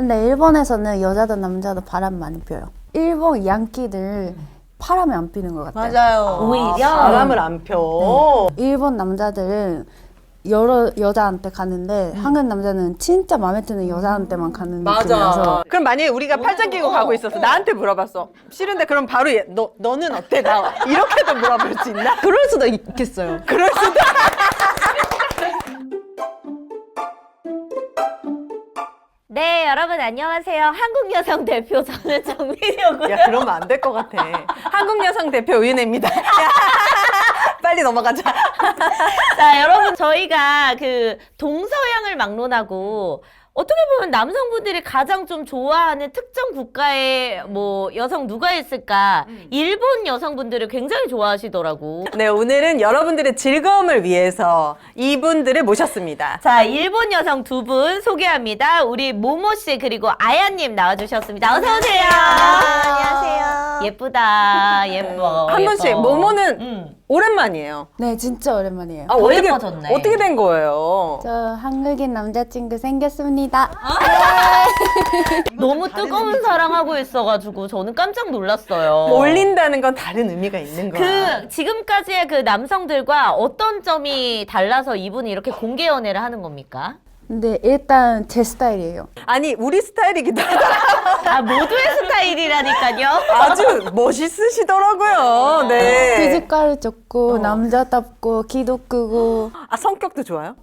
근데 일본에서는 여자도 남자도 바람 많이 펴요. 일본 양키들 바람이 안 피는 것 같아요. 맞아요. 오히려? 바람을 안 펴. 일본 남자들은 여러 여자한테 가는데 한국 남자는 진짜 마음에 드는 여자한테만 가는 느낌이라서. 그럼 만약에 우리가 팔짱 끼고 가고 있었어. 나한테 물어봤어. 싫은데 그럼 바로 너는 어때? 나 이렇게도 물어볼 수 있나? 그럴 수도 있겠어요. 그럴 수도. 네, 여러분 안녕하세요. 한국 여성 대표 저는 정민이고요. 야, 그러면 안 될 것 같아. 한국 여성 대표 의은혜입니다. 빨리 넘어가자. 자, 여러분 저희가 그 동서양을 막론하고 어떻게 보면 남성분들이 가장 좀 좋아하는 특정 국가의 뭐 여성 누가 있을까? 일본 여성분들을 굉장히 좋아하시더라고. 네, 오늘은 여러분들의 즐거움을 위해서 이분들을 모셨습니다. 자, 일본 여성 두 분 소개합니다. 우리 모모 씨 그리고 아야님 나와주셨습니다. 어서 오세요. 안녕하세요. 예쁘다, 예뻐. 한 분씩 예뻐. 모모는 오랜만이에요. 네, 진짜 오랜만이에요. 더 예뻐졌네. 어떻게 된 거예요? 저 한국인 남자친구 생겼습니다. 너무 뜨거운 사랑하고 있어가지고 저는 깜짝 놀랐어요. 올린다는 건 다른 의미가 있는 거야. 그 지금까지의 그 남성들과 어떤 점이 달라서 이분이 이렇게 공개 연애를 하는 겁니까? 근데 일단 제 스타일이에요. 아니, 우리 스타일이기도 하다. 아, 모두의 스타일이라니까요. 아주 멋있으시더라고요. 네. 피지컬 좋고 남자답고 키도 크고. 아, 성격도 좋아요?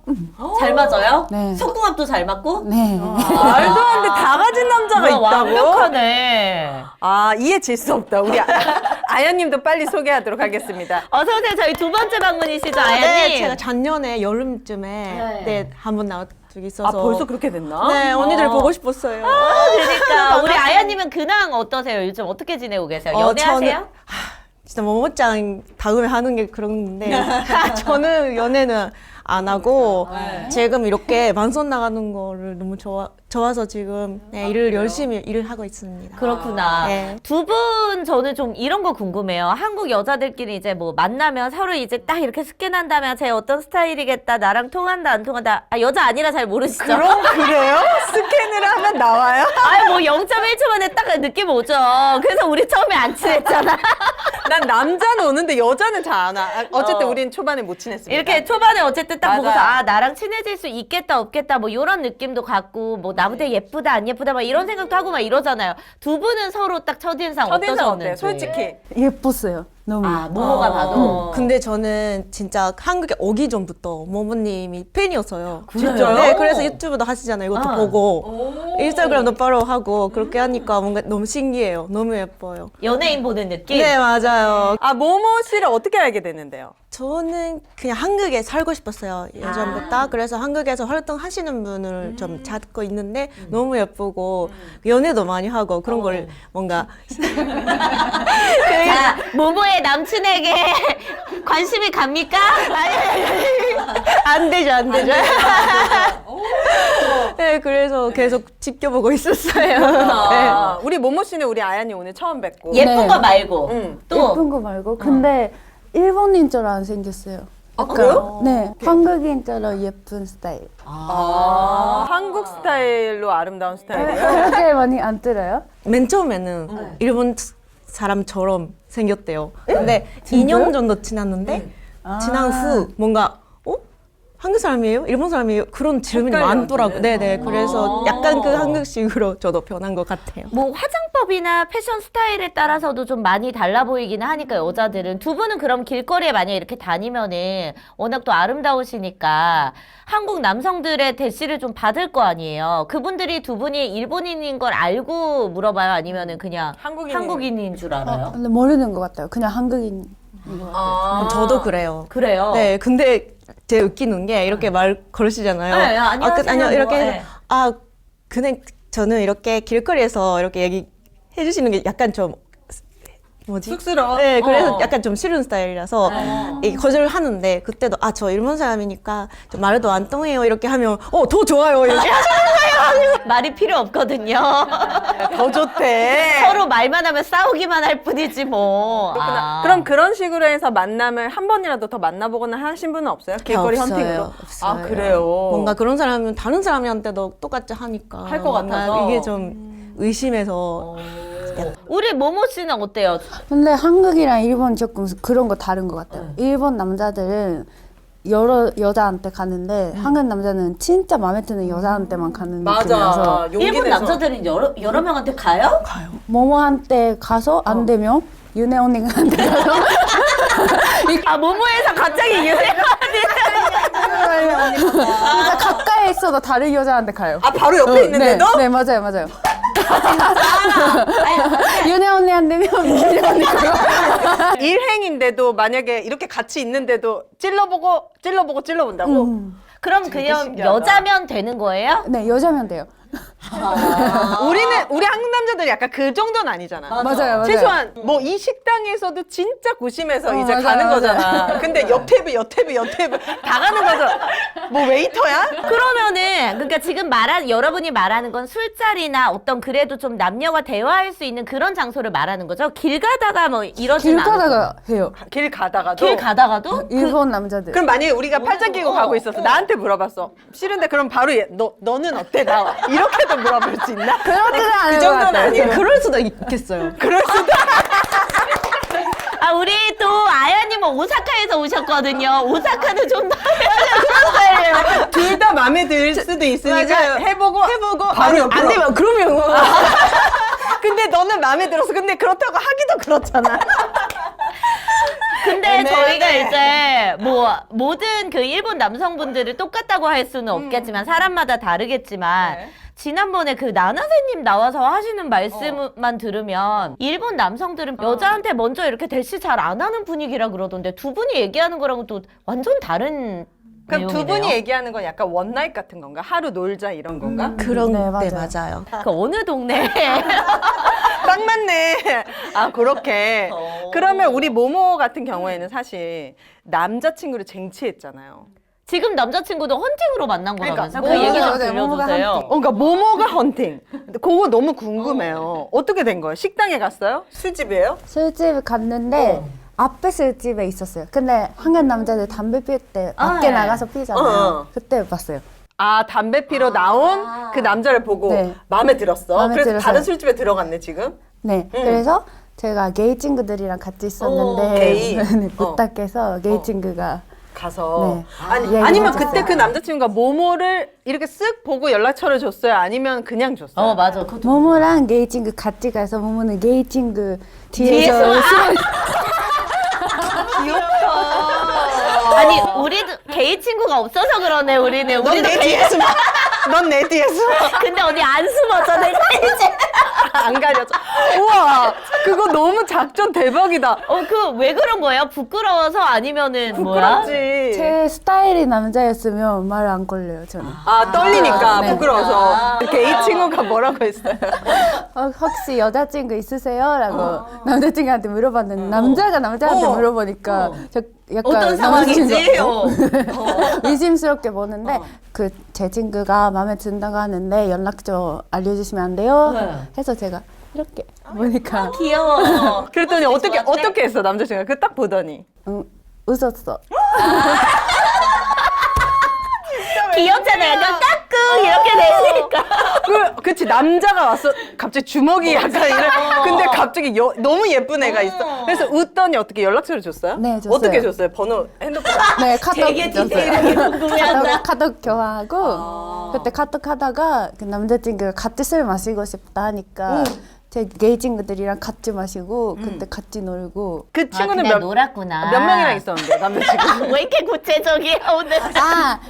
잘 맞아요? 네. 속궁합도 잘 맞고? 네. 말도 안 돼. 다 가진 남자가 우와, 있다고? 완벽하네. 아, 이해 질 수 없다. 우리 아야님도 빨리 소개하도록 하겠습니다. 어서오세요. 저희 두 번째 방문이시죠, 네, 아야님? 제가 작년에 여름쯤에 네, 한번 나온 적이 있어서. 아, 벌써 그렇게 됐나? 네, 언니들 보고 싶었어요. 그러니까 우리 아야님은 근황 어떠세요? 요즘 어떻게 지내고 계세요? 연애하세요? 진짜 모모짱 다음에 하는 게 그런데 저는 연애는 안 하고 지금 이렇게 만선 나가는 거를 너무 좋아서 지금 네, 일을 열심히 일을 하고 있습니다. 그렇구나. 네. 두 분 저는 좀 이런 거 궁금해요. 한국 여자들끼리 이제 뭐 만나면 서로 이제 딱 이렇게 스캔한다면 쟤 어떤 스타일이겠다. 나랑 통한다 안 통한다. 아, 여자 아니라 잘 모르시죠? 그래요? 스캔을 하면 나와요? 아니 뭐 0.1초 만에 딱 느낌 오죠. 그래서 우리 처음에 안 친했잖아. 난 남자는 오는데 여자는 잘 안 와. 아, 어쨌든 우린 초반에 못 친했습니다. 이렇게 초반에 어쨌든 딱 맞아요. 보고서 아 나랑 친해질 수 있겠다 없겠다 뭐 이런 느낌도 갖고 뭐 나보다 예쁘다 안 예쁘다 막 이런 생각도 하고 막 이러잖아요. 두 분은 서로 딱 첫인상 첫인상 어때요? 어떠셨는지. 솔직히. 예뻤어요. 너무. 아 모모가 봐도. 근데 저는 진짜 한국에 오기 전부터 모모님이 팬이었어요. 진짜요? 네, 그래서 유튜브도 하시잖아요. 이것도 아. 보고 인스타그램도 팔로우 하고 그렇게 하니까 뭔가 너무 신기해요. 너무 예뻐요. 연예인 보는 느낌? 네, 맞아요. 아, 모모 씨를 어떻게 알게 됐는데요? 저는 그냥 한국에 살고 싶었어요. 예전부터. 그래서 한국에서 활동하시는 분을 좀 찾고 있는데 너무 예쁘고 연애도 많이 하고 그런 걸 뭔가 자, 모모의 남친에게 관심이 갑니까? 안 되죠, 안 되죠. 네, 그래서 계속 지켜보고 있었어요. 아, 우리 모모 씨는 우리 아야님 오늘 처음 뵙고. 예쁜 네. 거 말고 응. 또 예쁜 거 말고. 근데 일본인처럼 생겼어요. 아, 그래요? 네, 한국인처럼 예쁜 스타일. 아, 한국 스타일로 아름다운 스타일이에요? 그렇게 많이 안 들어요? 맨 처음에는 일본 사람처럼 생겼대요. 근데 2년 정도 지났는데 지난 후 뭔가 한국 사람이에요? 일본 사람이에요? 그런 질문이 많더라고요. 네네. 그래서 약간 그 한국식으로 저도 변한 것 같아요. 뭐 화장법이나 패션 스타일에 따라서도 좀 많이 달라 보이긴 하니까 여자들은 두 분은 그럼 길거리에 만약에 이렇게 다니면은 워낙 또 아름다우시니까 한국 남성들의 대시를 좀 받을 거 아니에요. 그분들이 두 분이 일본인인 걸 알고 물어봐요? 아니면은 그냥 한국인인 줄 알아요? 근데 모르는 것 같아요. 그냥 한국인. 저도 그래요. 그래요? 네, 근데 제일 웃기는 게 이렇게 말 걸으시잖아요. 네, 안녕하세요. 아니요, 이렇게 뭐, 해서 네. 그냥 저는 이렇게 길거리에서 이렇게 얘기해 주시는 게 약간 좀 뭐지? 쑥스러워. 네, 그래서 약간 좀 싫은 스타일이라서 이게 거절을 하는데 그때도 저 일본 사람이니까 좀 말도 안 통해요 이렇게 하면 더 좋아요 이렇게 하시는 거예요. 말이 필요 없거든요. 더 좋대. 서로 말만 하면 싸우기만 할 뿐이지 뭐. 아. 그럼 그런 식으로 해서 만남을 한 번이라도 더 만나보거나 하신 분은 없어요? 길거리 없어요. 헌팅으로? 없어요. 아 그래요? 뭔가 그런 사람은 다른 사람한테도 똑같이 하니까 할것 같아서? 이게 좀 의심해서 우리 모모 씨는 어때요? 근데 한국이랑 일본 조금 그런 거 다른 것 같아요. 일본 남자들은 여러 여자한테 가는데 한국 남자는 진짜 마음에 드는 여자한테만 가는 느낌이라서 용기 일본 내서. 남자들은 여러 명한테 가요? 모모한테 가서 안 되면 윤혜 언니한테 가서 아 모모에서 갑자기 유행하는. 진짜 가까이 있어도 다른 여자한테 가요. 아 바로 옆에 있는데도? 네, 맞아요, 맞아요. 윤혜 언니 안 되면 윤혜 언니 가요. 일행인데도 만약에 이렇게 같이 있는데도 찔러본다고? 그럼 그냥 신기하다. 여자면 되는 거예요? 네, 여자면 돼요. 우리 한국 남자들이 약간 그 정도는 아니잖아. 맞아요, 맞아요. 최소한 뭐 이 식당에서도 진짜 고심해서 이제 맞아요, 가는 맞아요. 거잖아. 근데 옆 테이블 다 가는 거죠. 뭐 웨이터야? 그러면은 그러니까 지금 여러분이 말하는 건 술자리나 어떤 그래도 좀 남녀가 대화할 수 있는 그런 장소를 말하는 거죠? 길 가다가 뭐 이러진 길 않고. 가다가 해요. 길 가다가도. 길 가다가도? 일본 남자들. 그럼 만약에 우리가 팔짱 끼고 가고 있었어. 나한테 물어봤어. 싫은데 그럼 바로 너는 어때? 나 이렇게도 물어볼 수 있나? 그렇게는 안 그 해요. 정도는 아니고. 그럴 수도 있겠어요. 그럴 수도. 아 우리 또 아야님은 오사카에서 오셨거든요. 오사카는 좀 그런 스타일이에요. 둘 다 마음에 들 수도 있으니까 맞아요. 해보고 바로 옆으로. 안 되면 그러면 근데 너는 마음에 들었어. 근데 그렇다고 하기도 그렇잖아. 근데 애매해. 저희가 이제 뭐 모든 그 일본 남성분들을 똑같다고 할 수는 없겠지만 사람마다 다르겠지만 네. 지난번에 그 나나세님 나와서 하시는 말씀만 들으면 일본 남성들은 여자한테 먼저 이렇게 대시 잘 안 하는 분위기라 그러던데 두 분이 얘기하는 거랑은 또 완전 다른 그럼 두 내용이네요. 분이 얘기하는 건 약간 원나잇 같은 건가? 하루 놀자 이런 건가? 그런 네, 네, 맞아요. 맞아요. 그 어느 동네 딱 맞네. 아 그렇게. 그러면 우리 모모 같은 경우에는 사실 남자친구를 쟁취했잖아요. 지금 남자친구도 헌팅으로 만난 거라면서요? 그러니까 그 얘기 좀 모모가 들려주세요. 헌팅. 그러니까 모모가 헌팅. 근데 그거 너무 궁금해요. 어떻게 된 거예요? 식당에 갔어요? 술집이에요? 술집 갔는데 앞에 술집에 있었어요. 근데 한국 남자들 담배 필 때 밖에 네. 나가서 피잖아요. 어. 그때 봤어요. 아 담배 피러 나온 그 남자를 보고 네. 마음에 들었어. 마음에 그래서 들어서. 다른 술집에 들어갔네 지금. 네, 그래서 제가 게이 친구들이랑 같이 있었는데 게이. 네, 부탁해서 게이 친구가 가서 네. 아니면 얘기해줬어요. 그때 그 남자친구가 모모를 이렇게 쓱 보고 연락처를 줬어요? 아니면 그냥 줬어요? 맞아. 그것도 모모랑 게이 친구 같이 가서 모모는 게이 친구 뒤에서 뒤에서 숨어 아니 우리도 게이 친구가 없어서 그러네 우리는. 우리도 넌내 게이 뒤에 숨어. 넌 내 뒤에 숨어. 근데 언니 안 숨었어 내가 이제. 안 가려져. 우와, 그거 너무 작전 대박이다. 그 왜 그런 거예요? 부끄러워서 아니면은 뭐야? 부끄럽지. 제 스타일이 남자였으면 말 안 걸려요 저는. 아, 떨리니까 네. 부끄러워서. 게이 친구가 뭐라고 했어요? 혹시 여자친구 있으세요? 라고 남자친구한테 물어봤는데 남자가 남자한테 물어보니까 저 약간 어떤 상황이지? 남자친구가 의심스럽게 보는데 그 제 친구가 마음에 든다고 하는데 연락처 알려주시면 안 돼요? 해서 제가 이렇게 보니까 귀여워. 그랬더니 어떻게 했어, 남자친구가? 그 딱 보더니. 웃었어. 귀엽잖아. 약간 까꿍 이렇게 되니까. 그치, 남자가 왔어. 갑자기 주먹이 약간 이래. 근데 갑자기 너무 예쁜 애가 있어. 그래서 웃더니 어떻게 연락처를 줬어요? 네, 줬어요. 어떻게 줬어요? 번호, 핸드폰. 네, 카톡 되게 줬어요. 디테일하게 궁금해한다. 카톡 교환하고 그때 카톡 하다가 그 남자친구가 같이 술 마시고 싶다 하니까 제 게이 친구들이랑 같이 마시고 그때 같이 놀고 그 친구는 그냥 놀았구나. 몇 명이랑 있었는데, 남자친구? 왜 이렇게 구체적이야 오늘?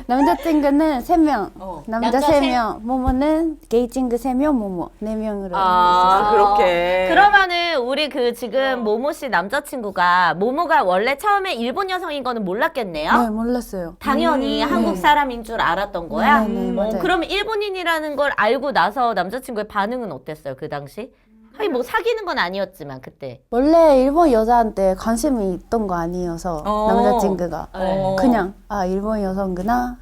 남자친구는 3명 남자 남자 3명 모모는 게이 친구 3명 모모 4명으로 아, 그렇게. 그러면은 우리 그 지금 모모 씨 남자친구가 모모가 원래 처음에 일본 여성인 거는 몰랐겠네요. 네 몰랐어요. 당연히 한국 사람인 줄 알았던 거야. 네, 맞아요. 그러면 일본인이라는 걸 알고 나서 남자친구의 반응은 어땠어요 그 당시? 하긴 뭐 사귀는 건 아니었지만 그때. 원래 일본 여자한테 관심이 있던 거 아니어서 남자친구가 그냥 일본 여성구나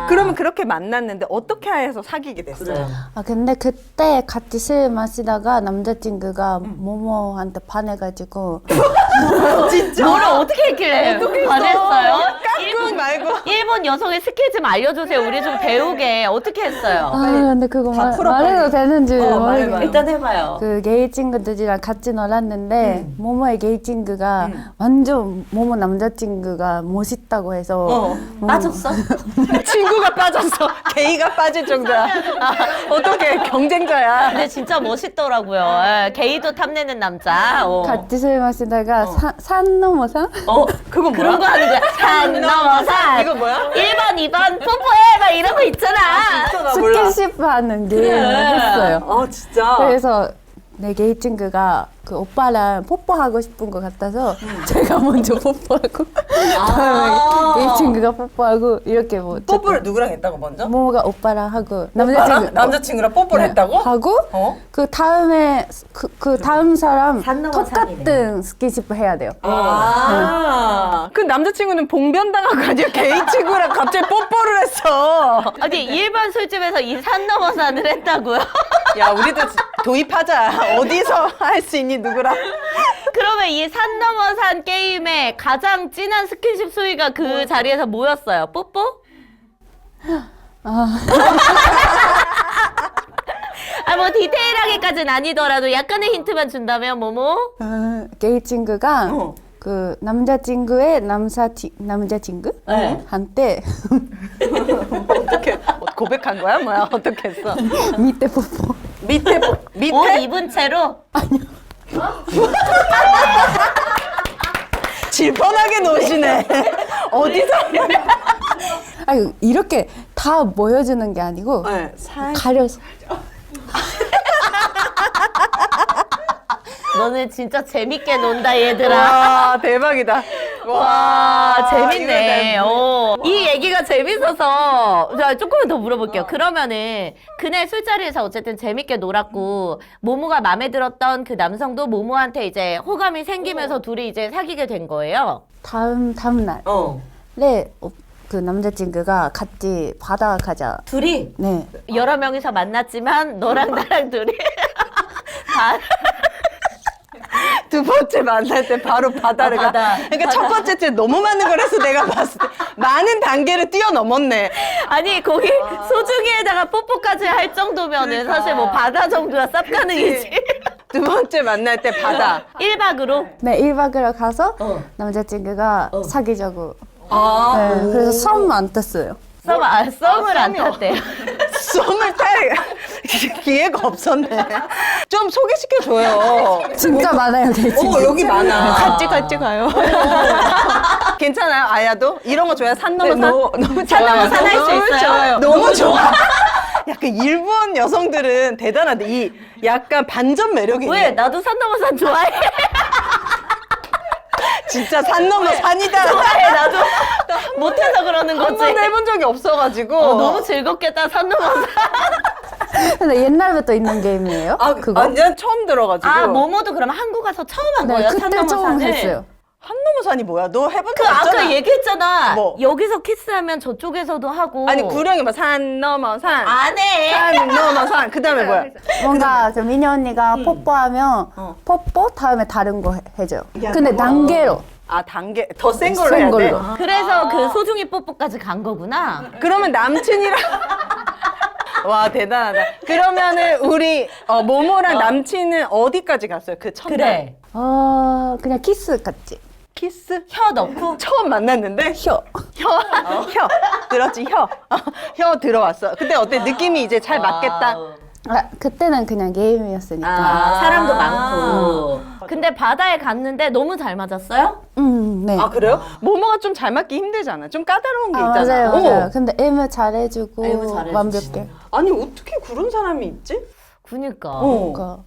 그러면 그렇게 만났는데 어떻게 해서 사귀게 됐어요? 그래요. 아 근데 그때 같이 술 마시다가 남자친구가 모모한테 반해가지고 뭐를 어떻게 했길래 반했어요? 깍꿍 말고. 일본 여성의 스킬 좀 알려주세요. 우리 좀 배우게. 어떻게 했어요? 아 근데 그거 풀어, 말해도 빨리. 되는지 말해봐요. 모르겠어요. 일단 해봐요. 그 게이 친구들이랑 같이 놀았는데 모모의 게이 친구가 완전 모모 남자친구가 멋있다고 해서 빠졌어? 친구가 빠졌어. 게이가 빠질 정도야. 어떻게 경쟁자야. 근데 진짜 멋있더라고요. 예, 게이도 탐내는 남자. 같이 술 마시다가 산 넘어 산? 그거 뭐야? 그런 거 하는 거야. 산 넘어 산. 이거 뭐야? 1번, 2번 뽀뽀해 막 이런 거 있잖아. 나 몰라. 스킨십 하는 게임을 했어요. 아 진짜. 그래서 내 게이 친구가 그 오빠랑 뽀뽀하고 싶은 것 같아서 제가 먼저 뽀뽀하고 다음에 게이 친구가 뽀뽀하고 이렇게 뭐 뽀뽀를 누구랑 했다고 먼저? 모모가 오빠랑 하고 남자친구랑 뽀뽀를 했다고? 하고 어? 그 다음에 그 다음 사람 산 넘어 똑같은 스킨십을 해야 돼요. 그 남자친구는 봉변당한 거 아니야? 게이 친구랑 갑자기 뽀뽀를 했어. 아니 일반 술집에서 이 산 넘어 산을 했다고요? 야, 우리도 도입하자. 어디서 할 수 있니, 누구랑? 그러면 이 산 넘어 산 게임에 가장 진한 스킨십 수위가 그 자리에서 뭐였어요? 뽀뽀? 아, 뭐 디테일하게까지는 아니더라도 약간의 힌트만 준다면 뭐뭐? 게이 친구가 그 남자친구의 남자친구 네. 한테 어떻게 고백한 거야? 뭐야? 어떻게 했어? 밑에 뽀뽀. 밑에 밑에 옷 입은 채로? 질펀하게 노시네. 어디서? 아니 이렇게 다 보여주는 게 아니고 네, 가려서. 너는 진짜 재밌게 논다 얘들아. 와, 대박이다. 와, 재밌네. 이거 이 얘기가 재밌어서 자, 조금만 더 물어볼게요. 그러면은 그날 술자리에서 어쨌든 재밌게 놀았고 모모가 마음에 들었던 그 남성도 모모한테 이제 호감이 생기면서 둘이 이제 사귀게 된 거예요. 다음 날. 네, 그 남자친구가 같이 바다 가자. 둘이 네. 여러 명이서 만났지만 너랑 나랑 둘이 다 두 번째 만날 때 바로 바다를 가. 바다. 그러니까 첫 번째 때 너무 많은 걸 해서 내가 봤을 때 많은 단계를 뛰어넘었네. 아니 거기 소중이에다가 뽀뽀까지 할 정도면은 사실 뭐 바다 정도야 쌉 가능이지. 두 번째 만날 때 바다. 1박으로 네, 1박으로 가서 남자친구가 사귀자고. 아, 네, 그래서 썸 안 탔어요. 썸을 안 탔대요. 썸을 탈 기회가 없었네. 좀 소개시켜줘요. 진짜 많아요, 게이 친구. 여기 많아. 같이 가요. 괜찮아요, 아야도? 이런 거 좋아요? 산 넘어 산? 너무 산 넘어 산 할 수 너무 있어요? 좋아요. 너무 좋아. 약간 일본 여성들은 대단하대. 이 약간 반전 매력이 왜? 있네. 나도 산 넘어 산 좋아해. 진짜 산 넘어 산이다. 좋아해 나도. 못해서 그러는 한 거지. 번도 해본 적이 없어가지고. 너무 즐겁겠다 산 넘어 산. 근데 옛날부터 있는 게임이에요? 그거? 완전 처음 들어가지고. 아 모모도 그럼 한국 가서 처음 한 네, 거예요? 산 그때 넘어 처음 산을? 했어요. 산 넘어 산이 뭐야? 너 해본 적 그 없잖아. 아까 얘기했잖아. 뭐? 여기서 키스하면 저쪽에서도 하고. 아니 구령이 뭐 산 넘어 산. 안 해. 산 넘어 산. 그 다음에 뭐야? 뭔가 그 미니 언니가 뽀뽀하면 뽀뽀 다음에 다른 거 해줘요. 근데 단계로. 아 단계 더 센 걸로 센 해야 돼. 걸로. 그래서 그 소중이 뽀뽀까지 간 거구나. 그러면 남친이랑 와 대단하다. 그러면은 우리 모모랑 남친은 어디까지 갔어요? 그 첫날 그래. 그냥 키스 같지. 키스? 혀 넣고. 처음 만났는데 혀. 혀 들었지 혀 들어왔어. 근데 어때 느낌이 이제 잘 맞겠다. 그때는 그냥 게임이었으니까. 사람도 많고. 근데 바다에 갔는데 너무 잘 맞았어요? 네. 아 그래요? 모모가 좀 잘 맞기 힘들잖아. 좀 까다로운 게 있잖아. 맞아요, 맞아요. 근데 애무 잘해주고 애무 잘해주지. 완벽해. 아니 어떻게 그런 사람이 있지? 그니까. 그러니까.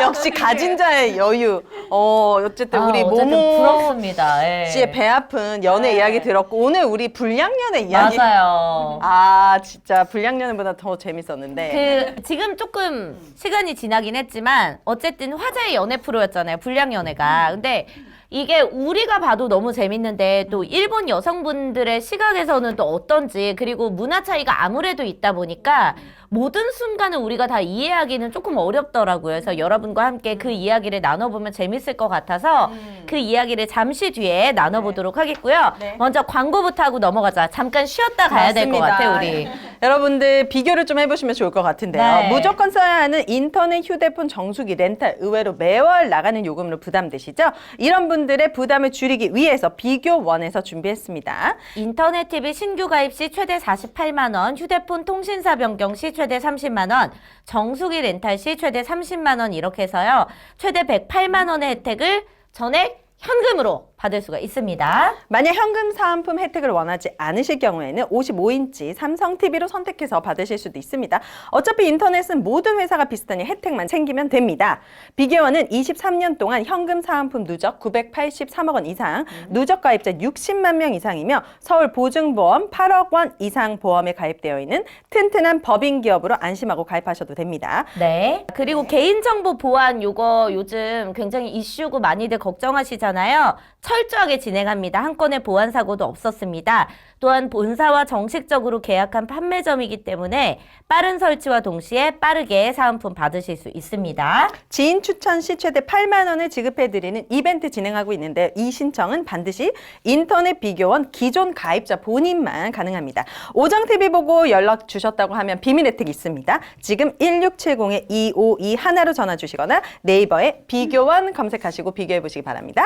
역시 가진 자의 여유. 어쨌든 우리 어쨌든 모모 부럽습니다. 예. 씨의 배 아픈 연애 이야기 들었고 오늘 우리 불량연애 이야기. 맞아요. 아 진짜 불량연애보다 더 재밌었는데. 그 지금 조금 시간이 지나긴 했지만 어쨌든 화제의 연애 프로였잖아요. 불량연애가. 근데 이게 우리가 봐도 너무 재밌는데 또 일본 여성분들의 시각에서는 또 어떤지 그리고 문화 차이가 아무래도 있다 보니까 모든 순간을 우리가 다 이해하기는 조금 어렵더라고요. 그래서 여러분과 함께 그 이야기를 나눠보면 재밌을 것 같아서 그 이야기를 잠시 뒤에 나눠보도록 하겠고요. 먼저 광고부터 하고 넘어가자. 잠깐 쉬었다 가야 될 것 같아 우리. 여러분들 비교를 좀 해보시면 좋을 것 같은데요. 네. 무조건 써야 하는 인터넷 휴대폰 정수기 렌탈 의외로 매월 나가는 요금으로 부담되시죠? 이런 분들의 부담을 줄이기 위해서 비교원에서 준비했습니다. 인터넷 TV 신규 가입 시 최대 48만 원, 휴대폰 통신사 변경 시 최대 30만 원, 정수기 렌탈 시 최대 30만 원 이렇게 해서요. 최대 108만 원의 혜택을 전액 현금으로 받을 수가 있습니다. 만약 현금 사은품 혜택을 원하지 않으실 경우에는 55인치 삼성 TV로 선택해서 받으실 수도 있습니다. 어차피 인터넷은 모든 회사가 비슷하니 혜택만 챙기면 됩니다. 비교원은 23년 동안 현금 사은품 누적 983억 원 이상, 누적 가입자 60만 명 이상이며 서울 보증보험 8억 원 이상 보험에 가입되어 있는 튼튼한 법인 기업으로 안심하고 가입하셔도 됩니다. 네. 그리고 개인정보 보안 요거 요즘 굉장히 이슈고 많이들 걱정하시잖아요. 철저하게 진행합니다. 한 건의 보안 사고도 없었습니다. 또한 본사와 정식적으로 계약한 판매점이기 때문에 빠른 설치와 동시에 빠르게 사은품 받으실 수 있습니다. 지인 추천 시 최대 8만 원을 지급해드리는 이벤트 진행하고 있는데 이 신청은 반드시 인터넷 비교원 기존 가입자 본인만 가능합니다. 오정TV 보고 연락 주셨다고 하면 비밀 혜택이 있습니다. 지금 1670-2521로 전화 주시거나 네이버에 비교원 검색하시고 비교해보시기 바랍니다.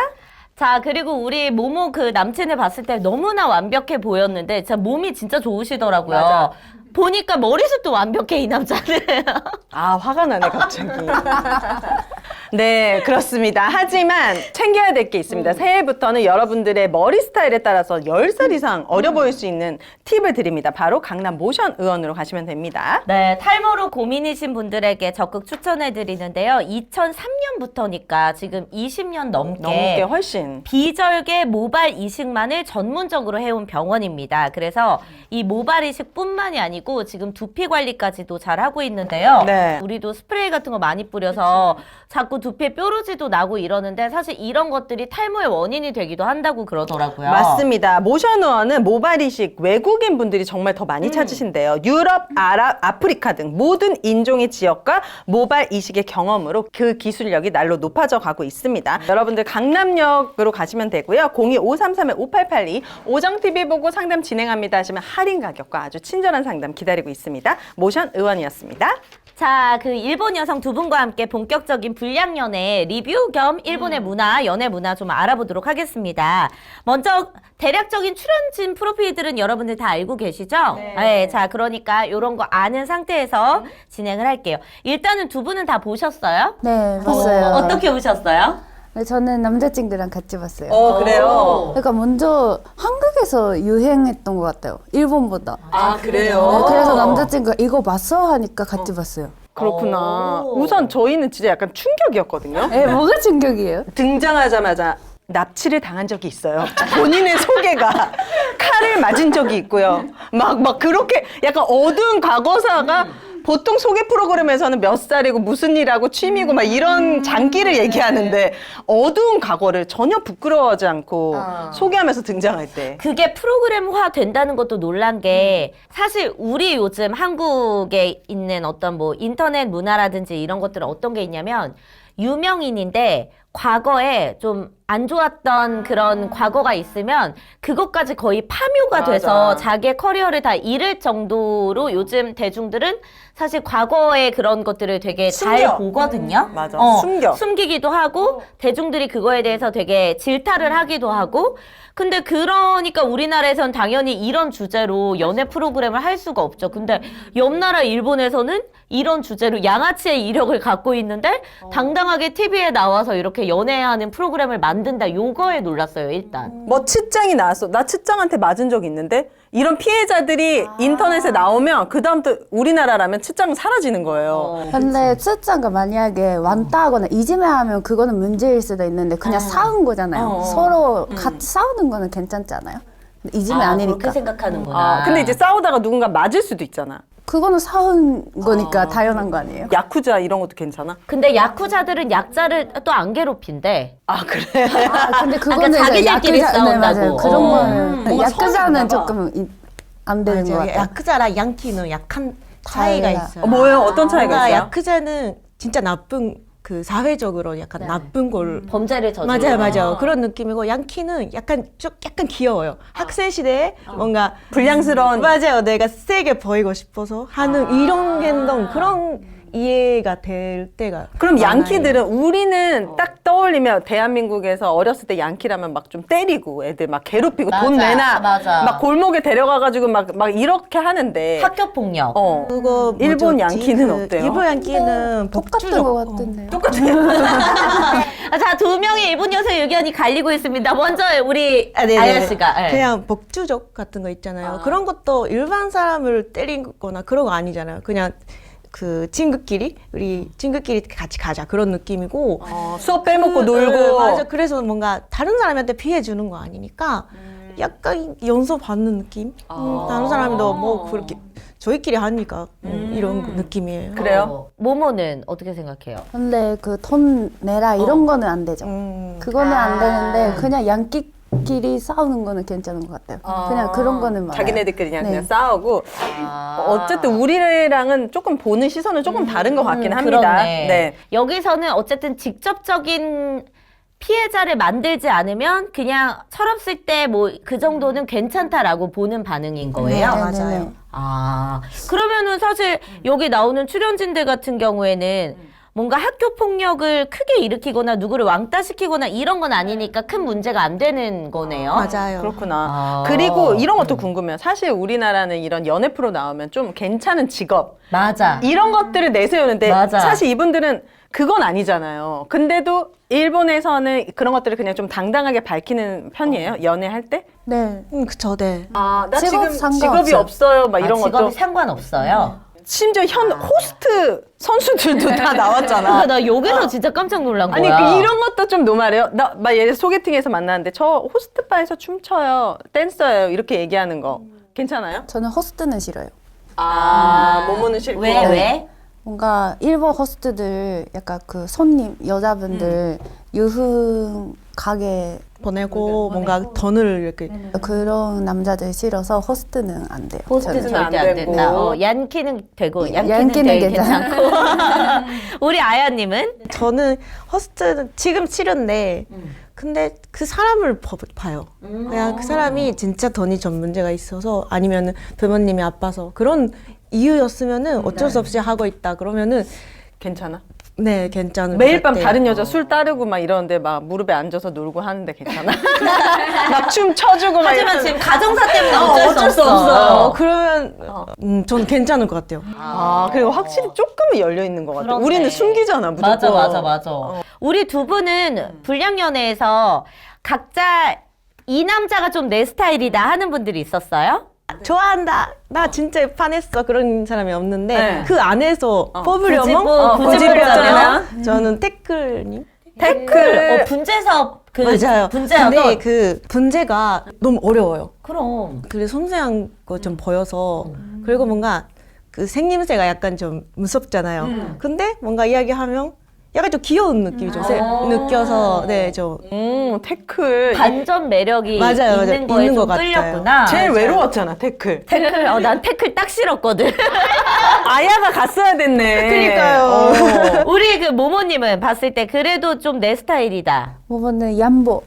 자, 그리고 우리 모모 그 남친을 봤을 때 너무나 완벽해 보였는데 진짜 몸이 진짜 좋으시더라고요. 맞아. 보니까 머리숱도 완벽해 이 남자는. 아, 화가 나네 갑자기. 네, 그렇습니다. 하지만 챙겨야 될 게 있습니다. 새해부터는 여러분들의 머리 스타일에 따라서 10살 이상 어려 보일 수 있는 팁을 드립니다. 바로 강남 모션 의원으로 가시면 됩니다. 네, 탈모로 고민이신 분들에게 적극 추천해 드리는데요. 2003년부터니까 지금 20년 넘게 훨씬. 비절개 모발 이식만을 전문적으로 해온 병원입니다. 그래서 이 모발 이식뿐만이 아니고 지금 두피 관리까지도 잘 하고 있는데요. 네. 우리도 스프레이 같은 거 많이 뿌려서 자꾸 두피에 뾰루지도 나고 이러는데 사실 이런 것들이 탈모의 원인이 되기도 한다고 그러더라고요. 맞습니다. 모션 의원은 모발 이식 외국인 분들이 정말 더 많이 찾으신데요. 유럽, 아랍, 아프리카 등 모든 인종의 지역과 모발 이식의 경험으로 그 기술력이 날로 높아져 가고 있습니다. 여러분들 강남역으로 가시면 되고요. 02-533-5882 오정TV 보고 상담 진행합니다 하시면 할인 가격과 아주 친절한 상담 기다리고 있습니다. 모션 의원이었습니다. 자, 그 일본 여성 두 분과 함께 본격적인 불량연애 리뷰 겸 일본의 문화, 연애 문화 좀 알아보도록 하겠습니다. 먼저 대략적인 출연진 프로필들은 여러분들 다 알고 계시죠? 네. 자, 그러니까 이런 거 아는 상태에서 진행을 할게요. 일단은 두 분은 다 보셨어요? 네, 봤어요. 어떻게 보셨어요? 네, 저는 남자친구랑 같이 봤어요. 그래요? 그러니까 먼저 한국에서 유행했던 것 같아요. 일본보다. 아, 네, 그래요? 그래서 남자친구가 이거 봤어? 하니까 같이 봤어요. 그렇구나. 우선 저희는 진짜 약간 충격이었거든요. 네, 뭐가 충격이에요? 등장하자마자 납치를 당한 적이 있어요. 본인의 소개가 칼을 맞은 적이 있고요. 막 그렇게 약간 어두운 과거사가 보통 소개 프로그램에서는 몇 살이고 무슨 일하고 취미고 막 이런 장기를 얘기하는데 어두운 과거를 전혀 부끄러워하지 않고 소개하면서 등장할 때. 그게 프로그램화 된다는 것도 놀란 게 사실 우리 요즘 한국에 있는 어떤 뭐 인터넷 문화라든지 이런 것들은 어떤 게 있냐면 유명인인데 과거에 좀 안 좋았던 그런 과거가 있으면 그것까지 거의 파묘가 돼서 자기의 커리어를 다 잃을 정도로 요즘 대중들은 사실 과거의 그런 것들을 되게 잘 숨겨. 보거든요. 맞아. 숨겨. 숨기기도 하고 대중들이 그거에 대해서 되게 질타를 하기도 하고 근데 그러니까 우리나라에선 당연히 이런 주제로 연애 프로그램을 할 수가 없죠. 근데 옆나라 일본에서는 이런 주제로 양아치의 이력을 갖고 있는데 당당하게 TV에 나와서 이렇게 연애하는 프로그램을 만든다. 요거에 놀랐어요, 일단. 뭐 츠짱이 나왔어. 나 츠짱한테 맞은 적 있는데 이런 피해자들이 인터넷에 나오면 그 다음부터 우리나라라면 츠짱은 사라지는 거예요. 근데 츠짱가 만약에 완따하거나 이지매하면 그거는 문제일 수도 있는데 그냥 싸운 거잖아요. 서로 같이 싸우는 거는 괜찮지 않아요? 근데 이지매 아니니까. 그렇게 생각하는구나. 근데 이제 싸우다가 누군가 맞을 수도 있잖아. 그거는 사은 거니까 당연한 거 아니에요? 야쿠자 이런 것도 괜찮아? 근데 야쿠자들은 약자를 또 안 괴롭힌대. 아 그래? 아, 근데 그거는 그러니까 자기들끼리 야쿠자- 싸운다고. 네, 맞아요. 그런 거는 뭔가 야쿠자는 선이 조금 안 되는 것 맞아요. 같아요. 야크자랑 양키는 약간 차이가 달라. 있어요. 뭐예요? 어떤 차이가 뭔가 있어요? 야크자는 진짜 나쁜 그 사회적으로 약간 나쁜 걸 범죄를 저지르. 맞아요. 그런 느낌이고 양키는 약간 약간 귀여워요. 학생 시대에 뭔가 불량스러운 맞아요. 내가 세게 보이고 싶어서 하는 이런 행동 그런 이해가 될 때가 그럼 많아요. 양키들은 우리는 딱 떠올리면 대한민국에서 어렸을 때 양키라면 막 좀 때리고 애들 막 괴롭히고 돈 맞아, 내놔 맞아. 막 골목에 데려가가지고 막 이렇게 하는데 학교 폭력. 그거 일본 뭐였지? 양키는 어때요? 일본 양키는 똑같은 복주적 것 같은데요. 자, 두 명의 일본 여성 의견이 갈리고 있습니다. 먼저 우리 네네. 아야 씨가. 네. 그냥 복주적 같은 거 있잖아요. 그런 것도 일반 사람을 때리거나 그런 거 아니잖아요. 그냥 그 친구끼리 우리 친구끼리 같이 가자 그런 느낌이고 수업 빼먹고 놀고 맞아. 그래서 뭔가 다른 사람한테 피해 주는 거 아니니까 약간 연소 받는 느낌. 다른 사람도 뭐 그렇게 저희끼리 하니까 이런 느낌이에요. 그래요? 모모는 어떻게 생각해요? 근데 그 돈 내라 이런 거는 안 되죠. 그거는 안 아. 되는데 그냥 양끼끼리 싸우는 거는 괜찮은 것 같아요. 그냥 그런 거는 많아요. 자기네들끼리 그냥 네. 싸우고 어쨌든 우리랑은 조금 보는 시선은 조금 다른 것 같긴 합니다. 그렇네. 네. 여기서는 어쨌든 직접적인 피해자를 만들지 않으면 그냥 철없을 때 뭐 그 정도는 괜찮다라고 보는 반응인 거예요. 네, 맞아요. 네, 네. 아, 그러면은 사실 여기 나오는 출연진들 같은 경우에는 뭔가 학교 폭력을 크게 일으키거나 누구를 왕따시키거나 이런 건 아니니까 큰 문제가 안 되는 거네요. 맞아요. 그렇구나. 아. 그리고 이런 것도 궁금해요. 사실 우리나라는 이런 연애 프로 나오면 좀 괜찮은 직업 맞아. 이런 것들을 내세우는데 맞아. 사실 이분들은 그건 아니잖아요. 근데도 일본에서는 그런 것들을 그냥 좀 당당하게 밝히는 편이에요. 연애할 때? 네. 그쵸, 네. 아, 나 직업 지금 직업이 상관없어요. 없어요. 막 이런 직업이 것도. 상관없어요. 심지어 현 호스트 선수들도 다 나왔잖아. 나 여기서 진짜 깜짝 놀란 아니 거야. 그 이런 것도 좀 노말해요. 막 예를 들어 소개팅에서 만났는데 저 호스트 바에서 춤춰요, 댄서예요 이렇게 얘기하는 거 괜찮아요? 저는 호스트는 싫어요. 모모는 싫고. 왜? 뭔가 일본 호스트들 약간 그 손님 여자분들 유흥 가게 보내고 뭔가 돈을 이렇게 그런 남자들 싫어서 호스트는 안 돼요. 호스트는 저는. 안 절대 안 되고. 된다. 얀키는 되고 양키는 양키는 되게 괜찮아. 괜찮고. 우리 아야님은? 저는 호스트는 지금 싫은데 근데 그 사람을 봐요. 그냥 그 사람이 진짜 돈이 좀 문제가 있어서 아니면은 부모님이 아파서 그런 이유였으면은 어쩔 수 없이 하고 있다 그러면은 괜찮아? 네 괜찮은 매일 것 밤 같아요. 다른 여자 술 따르고 막 이러는데 막 무릎에 앉아서 놀고 하는데 괜찮아? 막 춤 춰주고 막 하지만 이러면- 지금 가정사 때문에 어쩔 수 없어. 그러면 전 괜찮을 것 같아요. 그리고 확실히 조금은 열려 있는 것 같아. 그렇네. 우리는 숨기잖아 무조건. 맞아. 우리 두 분은 불량연애에서 각자 이 남자가 좀 내 스타일이다 하는 분들이 있었어요? 좋아한다. 나 진짜 반했어. 그런 사람이 없는데 네. 그 안에서 뽑으려면 굳이 뽑자면? 저는 태클님. 태클. 분재사업 그 맞아요. 분재하던 근데 그 분재가 너무 어려워요. 그럼 그래서 섬세한 거 좀 보여서 그리고 뭔가 그 생김새가 약간 좀 무섭잖아요. 근데 뭔가 이야기하면 약간 좀 귀여운 느낌이 좀 느껴서 좀 태클. 반전 매력이 맞아요. 있는 거에 있는 좀 것 같아요. 끌렸구나. 제일 외로웠잖아 태클. 태클 난 태클 딱 싫었거든. 아야가 갔어야 됐네. 그러니까요. 우리 그 모모님은 봤을 때 그래도 좀 내 스타일이다. 뭐는 얌보.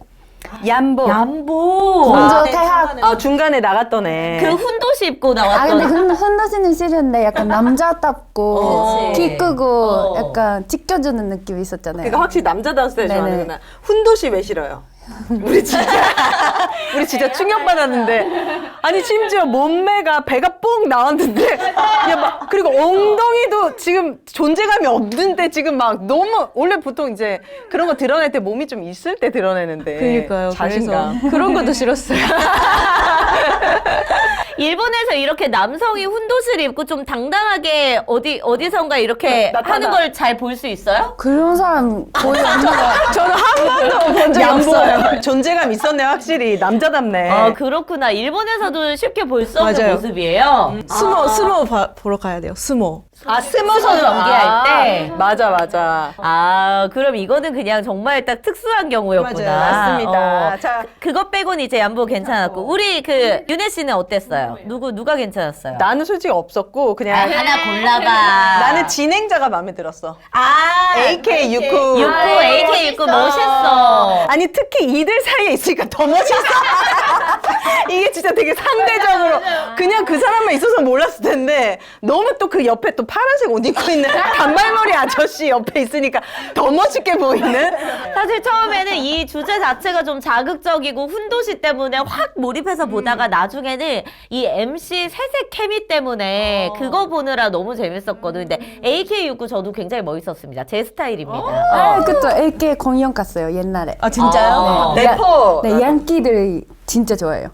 얌보. 얌보. 먼저 태학. 중간에 나갔던 애. 그 훈도시 입고 아 나왔던. 근데 흔드시는 싫은데 약간 남자답고 키 크고 약간 지켜주는 느낌이 있었잖아요. 그러니까 확실히 남자다웠을 때 네네. 좋아하는구나. 훈도씨 왜 싫어요? 우리 진짜 충격받았는데 아니 심지어 몸매가 배가 뽕 나왔는데 그리고 엉덩이도 지금 존재감이 없는데 지금 막 너무 원래 보통 이제 그런 거 드러낼 때 몸이 좀 있을 때 드러내는데 그러니까요. 자신감. 그래서 그런 것도 싫었어요. 일본에서 이렇게 남성이 훈도실 입고 좀 당당하게 어디선가 이렇게 나타나. 하는 걸 잘 볼 수 있어요? 그런 사람 거의 없는 것 같아요. 저는 한 번도 본 적이 없어요. 존재감 있었네, 확실히. 남자답네. 아, 그렇구나. 일본에서도 쉽게 볼 수 없는 맞아요. 모습이에요. 스모 보러 가야 돼요. 스모. 스모서 연기할 때? 맞아, 맞아. 아, 그럼 이거는 그냥 정말 딱 특수한 경우였구나. 맞아요. 맞습니다. 자, 그것 빼고는 이제 양보 괜찮았고. 우리 그, 윤혜 씨는 어땠어요? 누가 괜찮았어요? 나는 솔직히 없었고, 그냥. 하나 골라봐. 나는 진행자가 마음에 들었어. 아, AK69. AK69 멋있어. 아니, 특히 이들 사이에 있으니까 더 멋있어. 이게 진짜 되게 상대적으로. 그냥 그 사람만 있어서 몰랐을 텐데, 너무 또 그 옆에 또 파란색 옷 입고 있는 단발머리 아저씨 옆에 있으니까 더 멋있게 보이는? 사실 처음에는 이 주제 자체가 좀 자극적이고 훈도시 때문에 확 몰입해서 보다가 나중에는 이 MC 새색 케미 때문에 그거 보느라 너무 재밌었거든. 근데 AK69 저도 굉장히 멋있었습니다. 제 스타일입니다. 아, 그쵸. AK 공연 갔어요, 옛날에. 아 진짜요? 네. 래퍼. 네, 양키들이 진짜 좋아해요.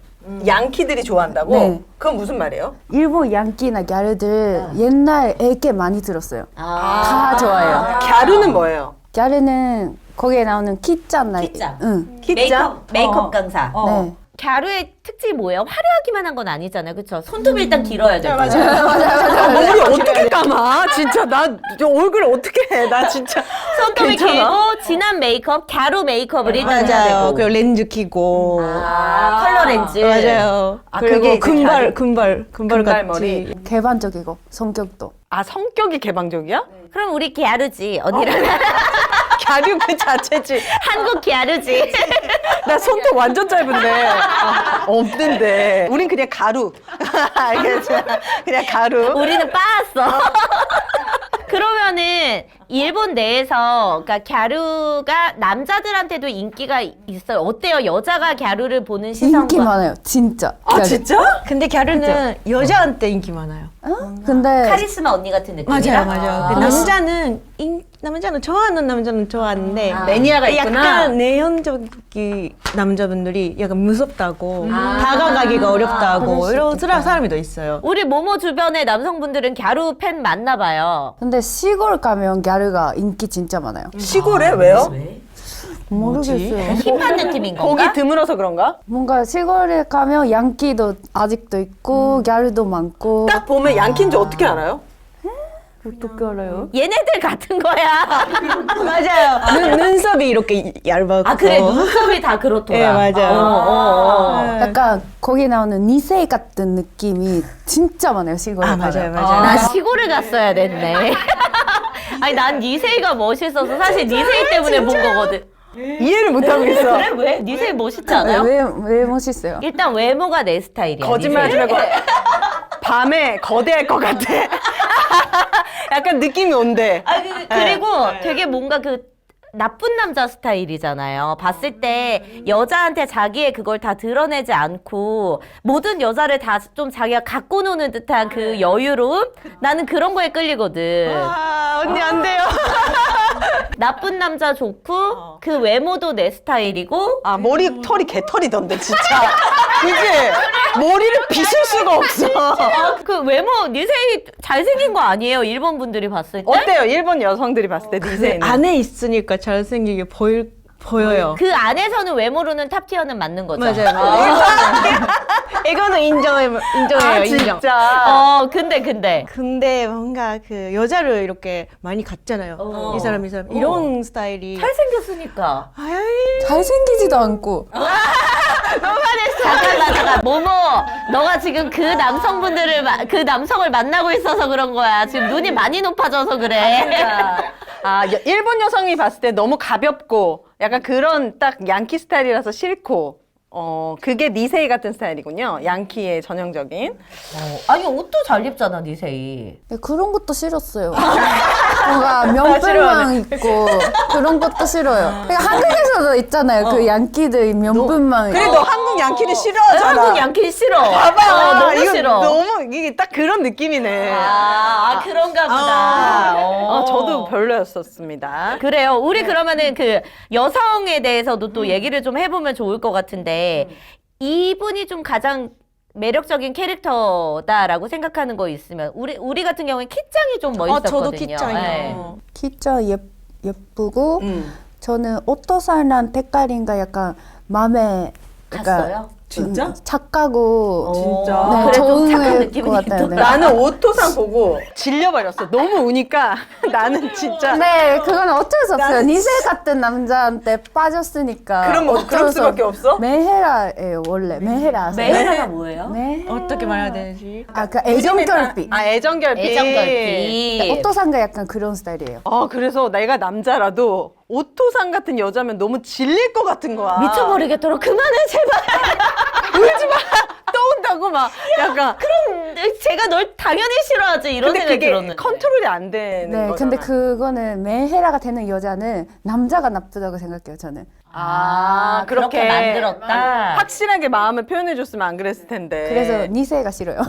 양키들이 좋아한다고? 네. 그건 무슨 말이에요? 일본 양키나 갸르들 옛날 AK 많이 들었어요. 다 좋아해요. 갸루는 뭐예요? 갸르는 거기에 나오는 키짱나. 키짱. 응. 키짜? 메이크업 강사. 네. 갸루의 특징이 뭐예요? 화려하기만 한 건 아니잖아요. 그쵸? 손톱이 일단 길어야 되고. 머리 어떻게 감아? 진짜 나 얼굴 어떻게 해? 나 진짜 손톱이 괜찮아? 길고 진한 메이크업, 갸루 메이크업을 일단 해야 맞아요. 되고. 그리고 렌즈 끼고. 컬러 렌즈. 맞아요. 아, 그리고 그게 이제 금발 금발 같이. 머리. 개방적이고 성격도. 아, 성격이 개방적이야? 그럼 우리 갸루지. 언니랑 갸루 그 자체지. 한국 갸루지. 나 손톱 완전 짧은데. 없는데. 우린 그냥 가루. 알겠지? 그냥 가루. 우리는 빠았어. 그러면은 일본 내에서 그러니까 갸루가 남자들한테도 인기가 있어요. 어때요? 여자가 갸루를 보는 시선과 인기 많아요, 진짜. 아, 진짜? 근데 갸루는 여자한테 인기 많아요. 근데 카리스마 언니 같은 느낌이라? 맞아요. 그 남자는 좋아하는 남자는 좋아하는데 매니아가 있구나. 약간 내연적인 남자분들이 약간 무섭다고 다가가기가 어렵다고 이런 사람이 더 있어요. 우리 모모 주변의 남성분들은 갸루 팬 많나 봐요. 근데 시골 가면 갸르가 인기 진짜 많아요. 시골에 왜요? 모르겠어요. 힙한 느낌인 건가? 거기 드물어서 그런가? 뭔가 시골에 가면 양키도 아직도 있고 갸르도 많고. 딱 보면 양키인지 어떻게 알아요? 어떻게 알아요? 얘네들 같은 거야. 맞아요. 눈썹이 이렇게 얇아서. 아 그래 눈썹이 다 그렇더라. 네, 맞아요. 네. 약간 거기 나오는 니세이 같은 느낌이 진짜 많아요, 시골에 아, 가면. 맞아요. 나 시골을 갔어야 됐네. 아니 난 니세이가 멋있어서 사실 니세이 때문에 본 거거든. 이해를 못하고 있어. 그래 왜? 니세이 멋있지 않아요? 왜 멋있어요? 일단 외모가 내 스타일이야. 거짓말하지 니세이. 말고. 밤에 거대할 것 같아. 약간 느낌이 온대. 아, 그리고 되게 뭔가 그 나쁜 남자 스타일이잖아요. 봤을 때 여자한테 자기의 그걸 다 드러내지 않고 모든 여자를 다 좀 자기가 갖고 노는 듯한 그 여유로움? 나는 그런 거에 끌리거든. 아, 언니 안 돼요. 나쁜 남자 좋고 그 외모도 내 스타일이고 아, 머리 털이 개털이던데, 진짜. 그지? 머리를 빗을 수가 없어. 그 외모 니세이 잘생긴 거 아니에요? 일본 분들이 봤을 때? 어때요? 일본 여성들이 봤을 때 니세이는? 안에 있으니까 잘생기게 보여요. 그 안에서는 외모로는 탑티어는 맞는 거죠. 맞아요. 이거는 인정해요. 아, 인정. 진짜. 근데 근데 뭔가 그 여자를 이렇게 많이 갖잖아요. 이 사람 이런 스타일이 잘생겼으니까. 잘생기지도 않고. 잠깐 모모 너가 지금 그 남성분들을 그 남성을 만나고 있어서 그런 거야. 지금 눈이 많이 높아져서 그래. 아, 일본 여성이 봤을 때 너무 가볍고 약간 그런 딱 양키 스타일이라서 싫고 그게 니세이 같은 스타일이군요. 양키의 전형적인. 아니 옷도 잘 입잖아 니세이. 네, 그런 것도 싫었어요. 뭔가 명분만 있고 그런 것도 싫어요. 그러니까 한국에서도 있잖아요. 그 양키들 명분만. 그래, 너 한국 양키를 싫어하잖아. 한국 양키 싫어. 봐봐. 너무 이거 싫어. 너무 이게 딱 그런 느낌이네. 그런가 보다. 저도 별로였었습니다. 그래요. 우리 그러면은 그 여성에 대해서도 또 얘기를 좀 해보면 좋을 것 같은데 이분이 좀 가장 매력적인 캐릭터다라고 생각하는 거 있으면 우리 같은 경우에 키짱이 좀 멋있었거든요. 저도 키짱이요. 키짜 예쁘고 저는 오토산이란 색깔인가 약간 마음에 갔어요? 진짜? 착하고 진짜? 네, 그래, 좀 착한 좋은 느낌이 것 같아요. 네. 나는 오토상 보고 질려버렸어. 너무 우니까 나는 진짜 네, 그건 어쩔 수 없어요. 니세 같은 남자한테 빠졌으니까. 그럼 뭐 그럴 수 수밖에 없어? 메헤라예요, 원래. 메헤라 아세요? 메헤라가 뭐예요? 네. 어떻게 말해야 되지? 아, 그 애정결핍. 아 애정결핍. 애정결핍. 오토산가 약간 그런 스타일이에요. 아 그래서 내가 남자라도 오토상 같은 여자면 너무 질릴 것 같은 거야. 미쳐버리겠도록 그만해 제발. 울지 마. 떠온다고 막 약간. 그럼 제가 널 당연히 싫어하지 이런 근데 생각이 그게 들었는데. 컨트롤이 안 되는 네, 거잖아. 근데 그거는 메헤라가 되는 여자는 남자가 나쁘다고 생각해요, 저는. 그렇게 만들었다. 확실하게 마음을 표현해줬으면 안 그랬을 텐데. 그래서 니세가 싫어요.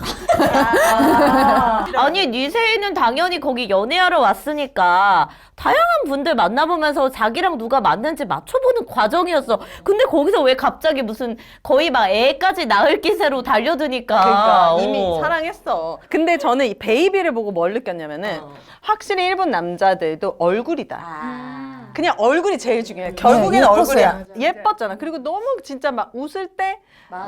아니 니세이는 당연히 거기 연애하러 왔으니까 다양한 분들 만나보면서 자기랑 누가 맞는지 맞춰보는 과정이었어. 근데 거기서 왜 갑자기 무슨 거의 막 애까지 낳을 기세로 달려드니까. 그러니까 이미 어. 사랑했어. 근데 저는 이 베이비를 보고 뭘 느꼈냐면은 확실히 일본 남자들도 얼굴이다. 그냥 얼굴이 제일 중요해. 결국엔 예뻤어요. 얼굴이야. 예뻤잖아. 그리고 너무 진짜 막 웃을 때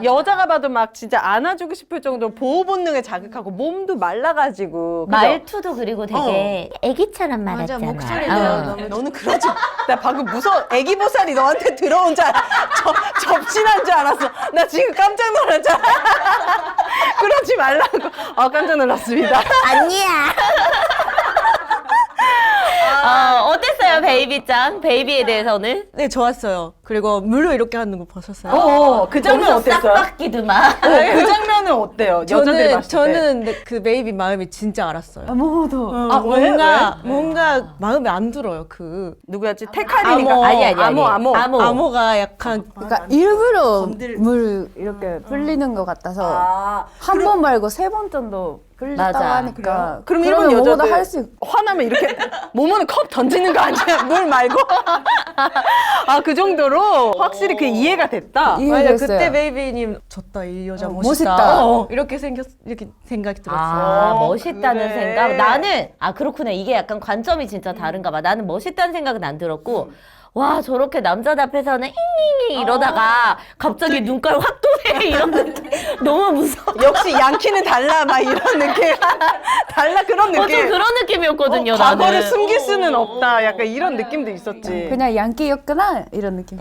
여자가 봐도 막 진짜 안아주고 싶을 정도로 보호 본능을 자극하고 몸도 말라가지고. 그죠? 말투도 그리고 되게 애기처럼 말했잖아. 목소리도 너는 그러지. 나 방금 무서워. 애기 보살이 너한테 들어온 줄 접신한 줄 알았어. 나 지금 깜짝 놀랐잖아. 그러지 말라고. 아 깜짝 놀랐습니다. 아니야. 어땠어요 베이비짱? 베이비에 대해서는? 네, 좋았어요. 그리고 물로 이렇게 하는 거 보셨어요? 그 장면 거기서 싹 어땠어요? 바뀌더만. 그 장면은 어때요? 여자들이 봤을 때. 저는 그 베이비 마음이 진짜 알았어요. 아무도. 뭔가 마음에 안 들어요. 그 누구였지? 테카리니가. 아모. 아니. 아모. 암호가 약간 그러니까 일부러 물 이렇게 불리는 것 같아서 한 번 말고 세 번 정도 불렸다고 맞아. 하니까. 그럼 일본 뭐보다 여자들 할수 화나면 이렇게 몸으로 컵 던지는 거 아니야? 물 말고? 그 정도로 확실히 그 이해가 됐다. 이해가 맞아, 됐어요. 그때 베이비님 좋다 이 여자 멋있다. 멋있다. 이렇게 생각이 들었어요. 멋있다는 그래. 생각? 나는 그렇구나. 이게 약간 관점이 진짜 다른가 봐. 나는 멋있다는 생각은 안 들었고 와 저렇게 남자들 앞에서는 잉잉잉 이러다가 갑자기 눈깔 확 도네 이런 느낌 너무 무서워. 역시 양키는 달라 막 이런 느낌. 달라 그런 느낌. 좀 그런 느낌이었거든요. 과거를 나는. 숨길 수는 없다. 약간 이런 느낌도 있었지. 그냥 양키였구나 이런 느낌.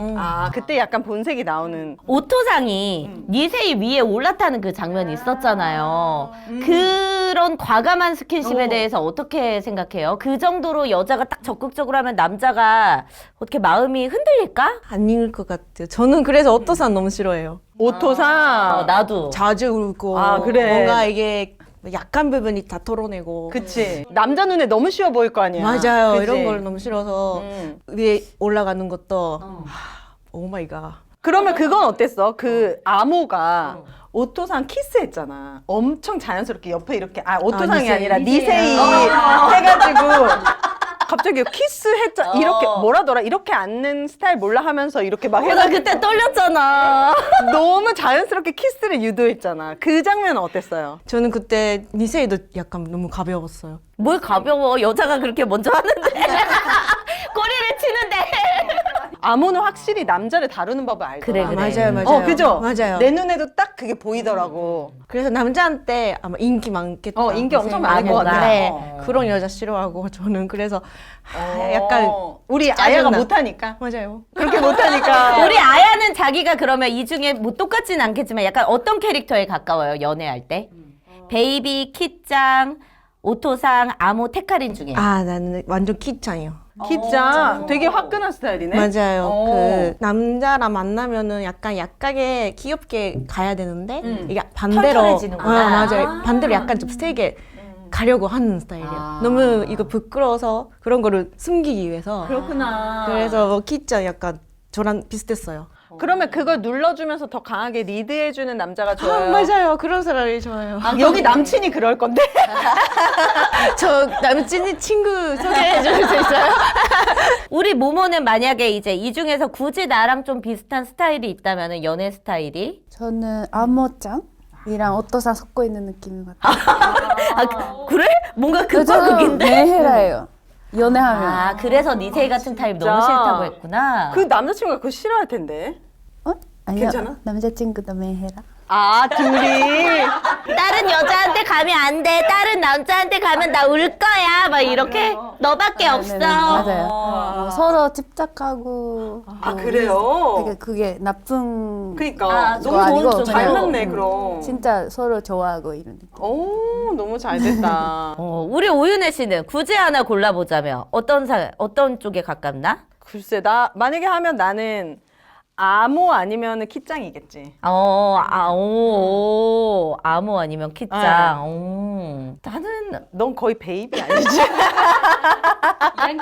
그때 약간 본색이 나오는. 오토상이 니세이 위에 올라타는 그 장면이 있었잖아요. 그런 과감한 스킨십에 대해서 어떻게 생각해요? 그 정도로 여자가 딱 적극적으로 하면 남자가 어떻게 마음이 흔들릴까? 아닐 것 같아요. 저는 그래서 오토산 너무 싫어해요. 오토상. 나도. 자주 울고 그래. 뭔가 이게 약한 부분이 다 털어내고 그치. 남자 눈에 너무 쉬워 보일 거 아니야. 맞아요. 그치? 이런 걸 너무 싫어서 위에 올라가는 것도 오 마이 갓. 그러면 그건 어땠어? 그 암호가 오토상 키스했잖아. 엄청 자연스럽게 옆에 이렇게 오토상이 니세이. 아니라 니세이 해가지고 갑자기 키스했잖아. 이렇게 뭐라더라? 이렇게 앉는 스타일 몰라 하면서 이렇게 막 나 해가지고 그때 떨렸잖아. 너무 자연스럽게 키스를 유도했잖아. 그 장면은 어땠어요? 저는 그때 니세이도 약간 너무 가벼웠어요. 뭘 가벼워. 여자가 그렇게 먼저 하는데. 꼬리를 치는데. 암호는 확실히 남자를 다루는 법을 알더라. 그래. 맞아요. 그죠? 맞아요. 내 눈에도 딱 그게 보이더라고. 그래서 남자한테 아마 인기 많겠다. 인기 엄청 많을 것 같아. 네, 그런 여자 싫어하고 저는 그래서 약간 우리 짜증나. 아야가 못하니까. 맞아요. 그렇게 못하니까. 우리 아야는 자기가 그러면 이 중에 뭐 똑같진 않겠지만 약간 어떤 캐릭터에 가까워요? 연애할 때? 베이비, 키짱, 오토상, 아모, 테카린 중에. 나는 완전 키짱이요. 키짱 되게 화끈한 스타일이네. 맞아요. 그 남자랑 만나면은 약간 약하게 귀엽게 가야 되는데 이게 반대로 털털해지는구나. 맞아요. 반대로 약간 좀 세게 가려고 하는 스타일이에요. 너무 이거 부끄러워서 그런 거를 숨기기 위해서. 그렇구나. 그래서 키짱 약간 저랑 비슷했어요. 그러면 그걸 눌러주면서 더 강하게 리드해주는 남자가 좋아요. 맞아요. 그런 사람이 좋아요. 여기 남친이 그럴 건데. 저 남친이 친구 소개해 줄 수 있어요? 우리 모모는 만약에 이제 이 중에서 굳이 나랑 좀 비슷한 스타일이 있다면 연애 스타일이? 저는 아모짱. 어떠사 섞고 있는 느낌인 것 같아요. 그래? 뭔가 극과 저는 극인데? 매해라예요. 연애하면. 아, 그래서 니세이 같은 타입 너무 싫다고 했구나. 그 남자친구가 그거 싫어할 텐데. 어? 아니요. 괜찮아? 남자친구도 매해라. 아, 둘이. 다른 여자한테 가면 안 돼. 다른 남자한테 가면 나 울 거야. 막 이렇게. 너밖에 없어. 네네, 맞아요. 서로 집착하고. 아, 그래요? 그게 나쁜. 그러니까 그거 너무 아니고 좋은 잘 그냥, 맞네, 그럼. 진짜 서로 좋아하고 이런 느낌. 오, 너무 잘 됐다. 우리 오윤혜 씨는 굳이 하나 골라보자면 어떤 쪽에 가깝나? 글쎄, 나 만약에 하면 나는 암호 아니면 키짱이겠지. 암호 아니면 키짱. 나는 넌 거의 베이비 아니지?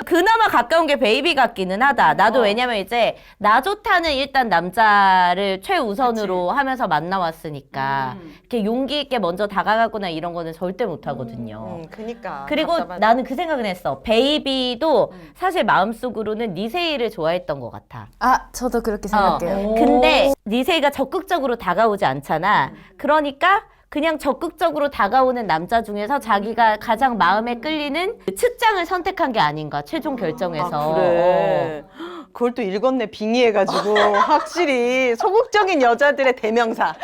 그나마 가까운 게 베이비 같기는 하다. 나도 왜냐면 이제 나 좋다는 일단 남자를 최우선으로 하면서 만나왔으니까 이렇게 용기 있게 먼저 다가가거나 이런 거는 절대 못 하거든요. 그니까. 그리고 답답하다. 나는 그 생각은 했어. 베이비도 사실 마음속으로는 니세이를 좋아했던 것 같아. 아, 저도 그렇게 생각해요. 근데 니세이가 적극적으로 다가오지 않잖아. 그러니까 그냥 적극적으로 다가오는 남자 중에서 자기가 가장 마음에 끌리는 그 측장을 선택한 게 아닌가 최종 결정에서. 아, 그래. 그걸 또 읽었네, 빙의해가지고. 확실히 소극적인 여자들의 대명사.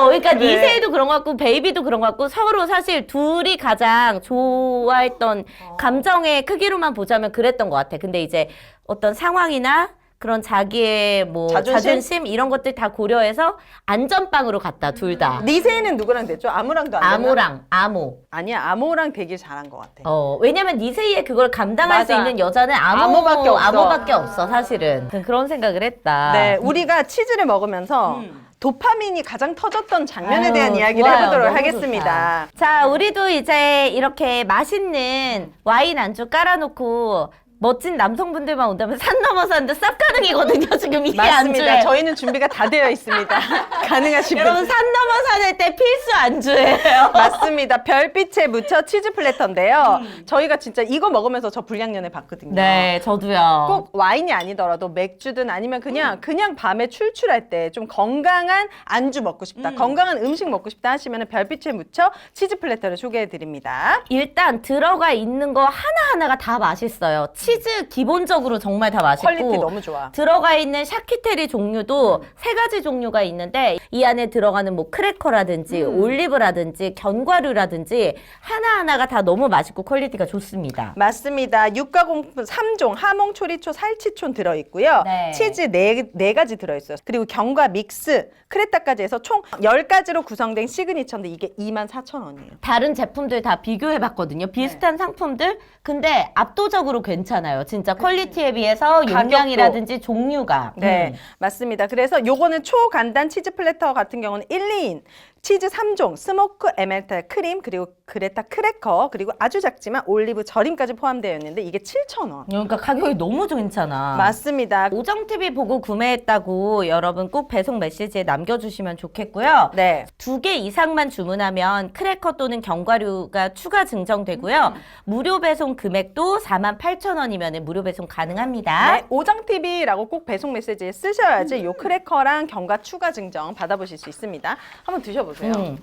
그러니까 그래. 니세이도 그런 것 같고 베이비도 그런 것 같고 서로 사실 둘이 가장 좋아했던 감정의 크기로만 보자면 그랬던 것 같아. 근데 이제 어떤 상황이나 그런 자기의 뭐 자존심 이런 것들 다 고려해서 안전빵으로 갔다 둘 다. 니세이는 누구랑 됐죠? 아무랑도 안 됐나? 암호. 아니야, 암호랑 되길 잘한 것 같아. 왜냐면 니세이의 그걸 감당할 수 맞아. 있는 여자는 암호밖에 없어 사실은. 그런 생각을 했다. 네, 우리가 치즈를 먹으면서 도파민이 가장 터졌던 장면에 아유, 대한 이야기를 좋아요. 해보도록 너무 하겠습니다. 자, 우리도 이제 이렇게 맛있는 와인 안주 깔아놓고 멋진 남성분들만 온다면 산 넘어 산도 쌉 가능이거든요. 지금 이 맞습니다. 안주에. 저희는 준비가 다 되어 있습니다. 가능하신 여러분 분들. 산 넘어 산을 때 필수 안주예요. 맞습니다. 별빛에 묻혀 치즈 플래터인데요. 저희가 진짜 이거 먹으면서 저 불량연애 봤거든요. 네, 저도요. 꼭 와인이 아니더라도 맥주든 아니면 그냥 밤에 출출할 때 좀 건강한 안주 먹고 싶다, 건강한 음식 먹고 싶다 하시면 별빛에 묻혀 치즈 플래터를 소개해 드립니다. 일단 들어가 있는 거 하나하나가 다 맛있어요. 치즈 기본적으로 정말 다 맛있고 퀄리티 너무 좋아. 들어가 있는 샤키테리 종류도 세 가지 종류가 있는데 이 안에 들어가는 뭐 크래커라든지 올리브라든지 견과류라든지 하나하나가 다 너무 맛있고 퀄리티가 좋습니다. 맞습니다. 육가공품 3종, 하몽, 초리초, 살치촌 들어있고요. 네. 치즈 네 가지 들어있어요. 그리고 견과 믹스, 크레타까지 해서 총 10가지로 구성된 시그니처인데 이게 24,000원이에요. 다른 제품들 다 비교해봤거든요. 비슷한 상품들. 근데 압도적으로 괜찮아요. 진짜 퀄리티에 비해서 용량이라든지 종류가. 네, 맞습니다. 그래서 요거는 초간단 치즈 플래터 같은 경우는 1, 2인 치즈 3종, 스모크 에메탈 크림, 그리고 그레타 크래커, 그리고 아주 작지만 올리브 절임까지 포함되어 있는데 이게 7,000원. 그러니까 가격이 너무 괜찮아. 맞습니다. 오정TV 보고 구매했다고 여러분 꼭 배송 메시지에 남겨주시면 좋겠고요. 네. 2개 이상만 주문하면 크래커 또는 견과류가 추가 증정되고요. 무료 배송 금액도 48,000원이면 무료 배송 가능합니다. 네, 오정TV라고 꼭 배송 메시지에 쓰셔야지 요 크래커랑 견과 추가 증정 받아보실 수 있습니다. 한번 드셔보세요.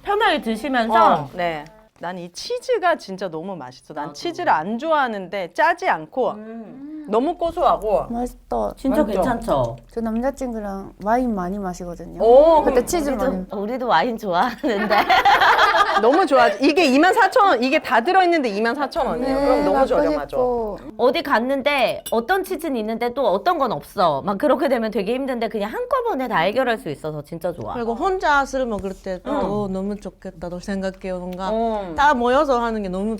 편하게 드시면서 네. 난 이 치즈가 진짜 너무 맛있어. 난 치즈를 안 좋아하는데 짜지 않고 너무 고소하고. 맛있다. 진짜 맛있죠? 괜찮죠? 저 남자친구랑 와인 많이 마시거든요. 오, 그때 치즈 많이. 우리도 와인 좋아하는데 너무 좋아. 이게 24,000원. 이게 다 들어있는데 24,000원이에요. 그럼 너무 갖고 저렴하죠. 싶고. 어디 갔는데 어떤 치즈는 있는데 또 어떤 건 없어. 막 그렇게 되면 되게 힘든데 그냥 한꺼번에 다 해결할 수 있어서 진짜 좋아. 그리고 혼자 술 먹을 때도 너무 좋겠다고 생각해요. 뭔가 다 모여서 하는 게 너무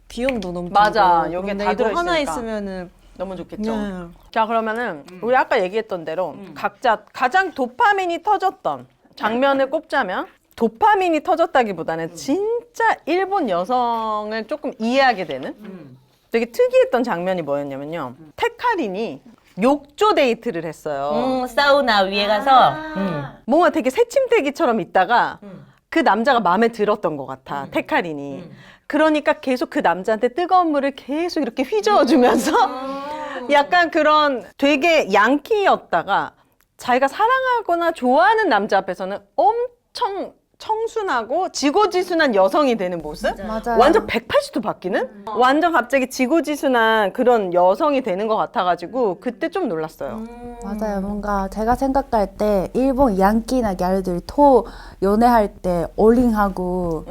비용도 너무 맞아. 들고. 여기에 근데 다 이거 하나 들어있으니까. 있으면은 너무 좋겠죠. 네. 자, 그러면은 우리 아까 얘기했던 대로 각자 가장 도파민이 터졌던 장면을 꼽자면 도파민이 터졌다기보다는 진짜 일본 여성을 조금 이해하게 되는 되게 특이했던 장면이 뭐였냐면요. 테카린이 욕조 데이트를 했어요. 사우나 위에 가서 뭔가 되게 새침대기처럼 있다가 그 남자가 마음에 들었던 것 같아, 테카린이. 그러니까 계속 그 남자한테 뜨거운 물을 계속 이렇게 휘저어주면서 약간 그런 되게 양키였다가 자기가 사랑하거나 좋아하는 남자 앞에서는 엄청 청순하고 지고지순한 여성이 되는 모습? 맞아요. 완전 180도 바뀌는? 완전 갑자기 지고지순한 그런 여성이 되는 것 같아가지고 그때 좀 놀랐어요. 맞아요. 뭔가 제가 생각할 때 일본 양키나 갸루들이 연애할 때 올링하고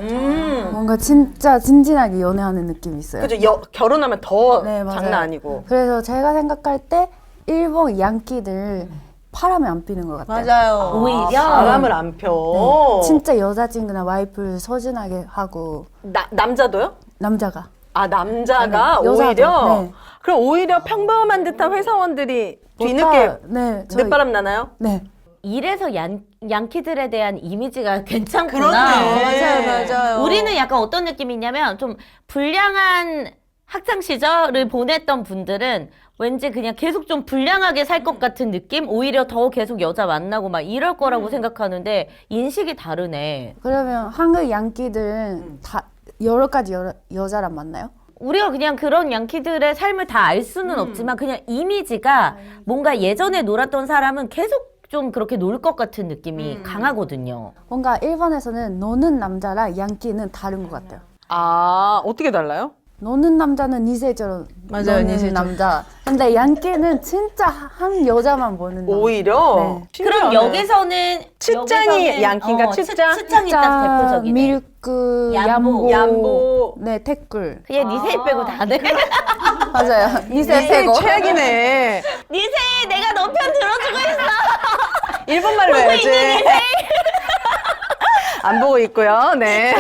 뭔가 진짜 진진하게 연애하는 느낌이 있어요. 그죠? 결혼하면 더 네, 맞아요. 장난 아니고. 그래서 제가 생각할 때 일본 양키들 바람을 안 피는 것 같아요. 맞아요. 오히려 바람을 안 펴. 진짜 여자친구나 와이프를 소중하게 하고 남자도요? 남자가 아, 남자가 네, 여자도, 오히려? 네. 그럼 오히려 평범한 듯한 회사원들이 뒤늦게 네, 늦바람 나나요? 네. 이래서 양키들에 대한 이미지가 괜찮구나. 그렇네. 맞아요. 우리는 약간 어떤 느낌이 있냐면 좀 불량한 학창 시절을 보냈던 분들은 왠지 그냥 계속 좀 불량하게 살 것 같은 느낌? 오히려 더 계속 여자 만나고 막 이럴 거라고 생각하는데 인식이 다르네. 그러면 한국 양키들은 다 여러 가지 여자랑 만나요? 우리가 그냥 그런 양키들의 삶을 다 알 수는 없지만 그냥 이미지가 뭔가 예전에 놀았던 사람은 계속 좀 그렇게 놀 것 같은 느낌이 강하거든요. 뭔가 일본에서는 노는 남자랑 양키는 다른 것 같아요. 아, 어떻게 달라요? 노는 남자는 니세처럼 맞아요, 노는 니세처럼. 남자. 근데 양키는 진짜 한 여자만 보는 남자. 오히려? 네. 그럼 여기서는 칫장이 양키인가, 칫장? 칫장이 딱 대표적이네. 밀크, 얌보. 얌보. 네, 태클. 그냥 니세이 빼고 다네. 맞아요. 니세 빼고. 최악이네. 니세이 내가 너 편 들어주고 있어. 일본말로 해야지. 안 보고 있고요. 네.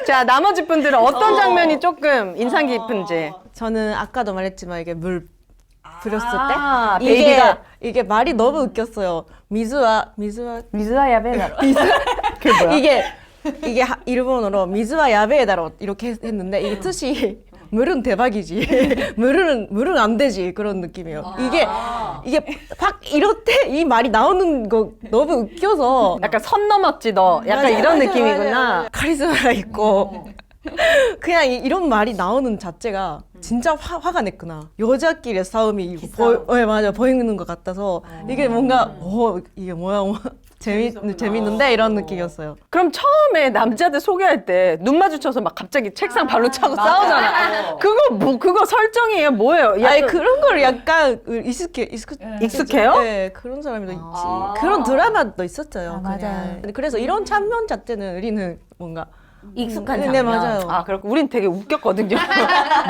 자, 나머지 분들은 어떤 장면이 조금 인상 깊은지. 저는 아까도 말했지만 이게 물 부렸을 아, 때 베이비가. 이게 말이 너무 웃겼어요. 미즈와 미즈와 야베다. 그게 뭐야? 이게 일본어로 미즈와 야베다로 이렇게 했는데 이게 뜻이 물은 대박이지. 물은 안 되지. 그런 느낌이에요. 이게 확 이럴 때 이 말이 나오는 거 너무 웃겨서 약간 선 넘었지 너. 약간 이런 느낌이구나. 카리스마가 있고 그냥 이런 말이 나오는 자체가 진짜 화가 냈구나. 여자끼리의 싸움이 네, 맞아 보이는 것 같아서 이게 뭔가 이게 뭐야 재밌는데 이런 느낌이었어요. 그럼 처음에 남자들 소개할 때 눈 마주쳐서 막 갑자기 책상 발로 차고 싸우잖아. 그거 설정이에요? 뭐예요? 아니 그런 걸 약간 익숙해요? 네 그런 사람도 있지. 그런 드라마도 있었어요. 맞아요. 그냥. 그래서 이런 장면 자체는 우리는 뭔가 익숙한 네, 장면. 맞아요. 아, 그렇고 우린 되게 웃겼거든요.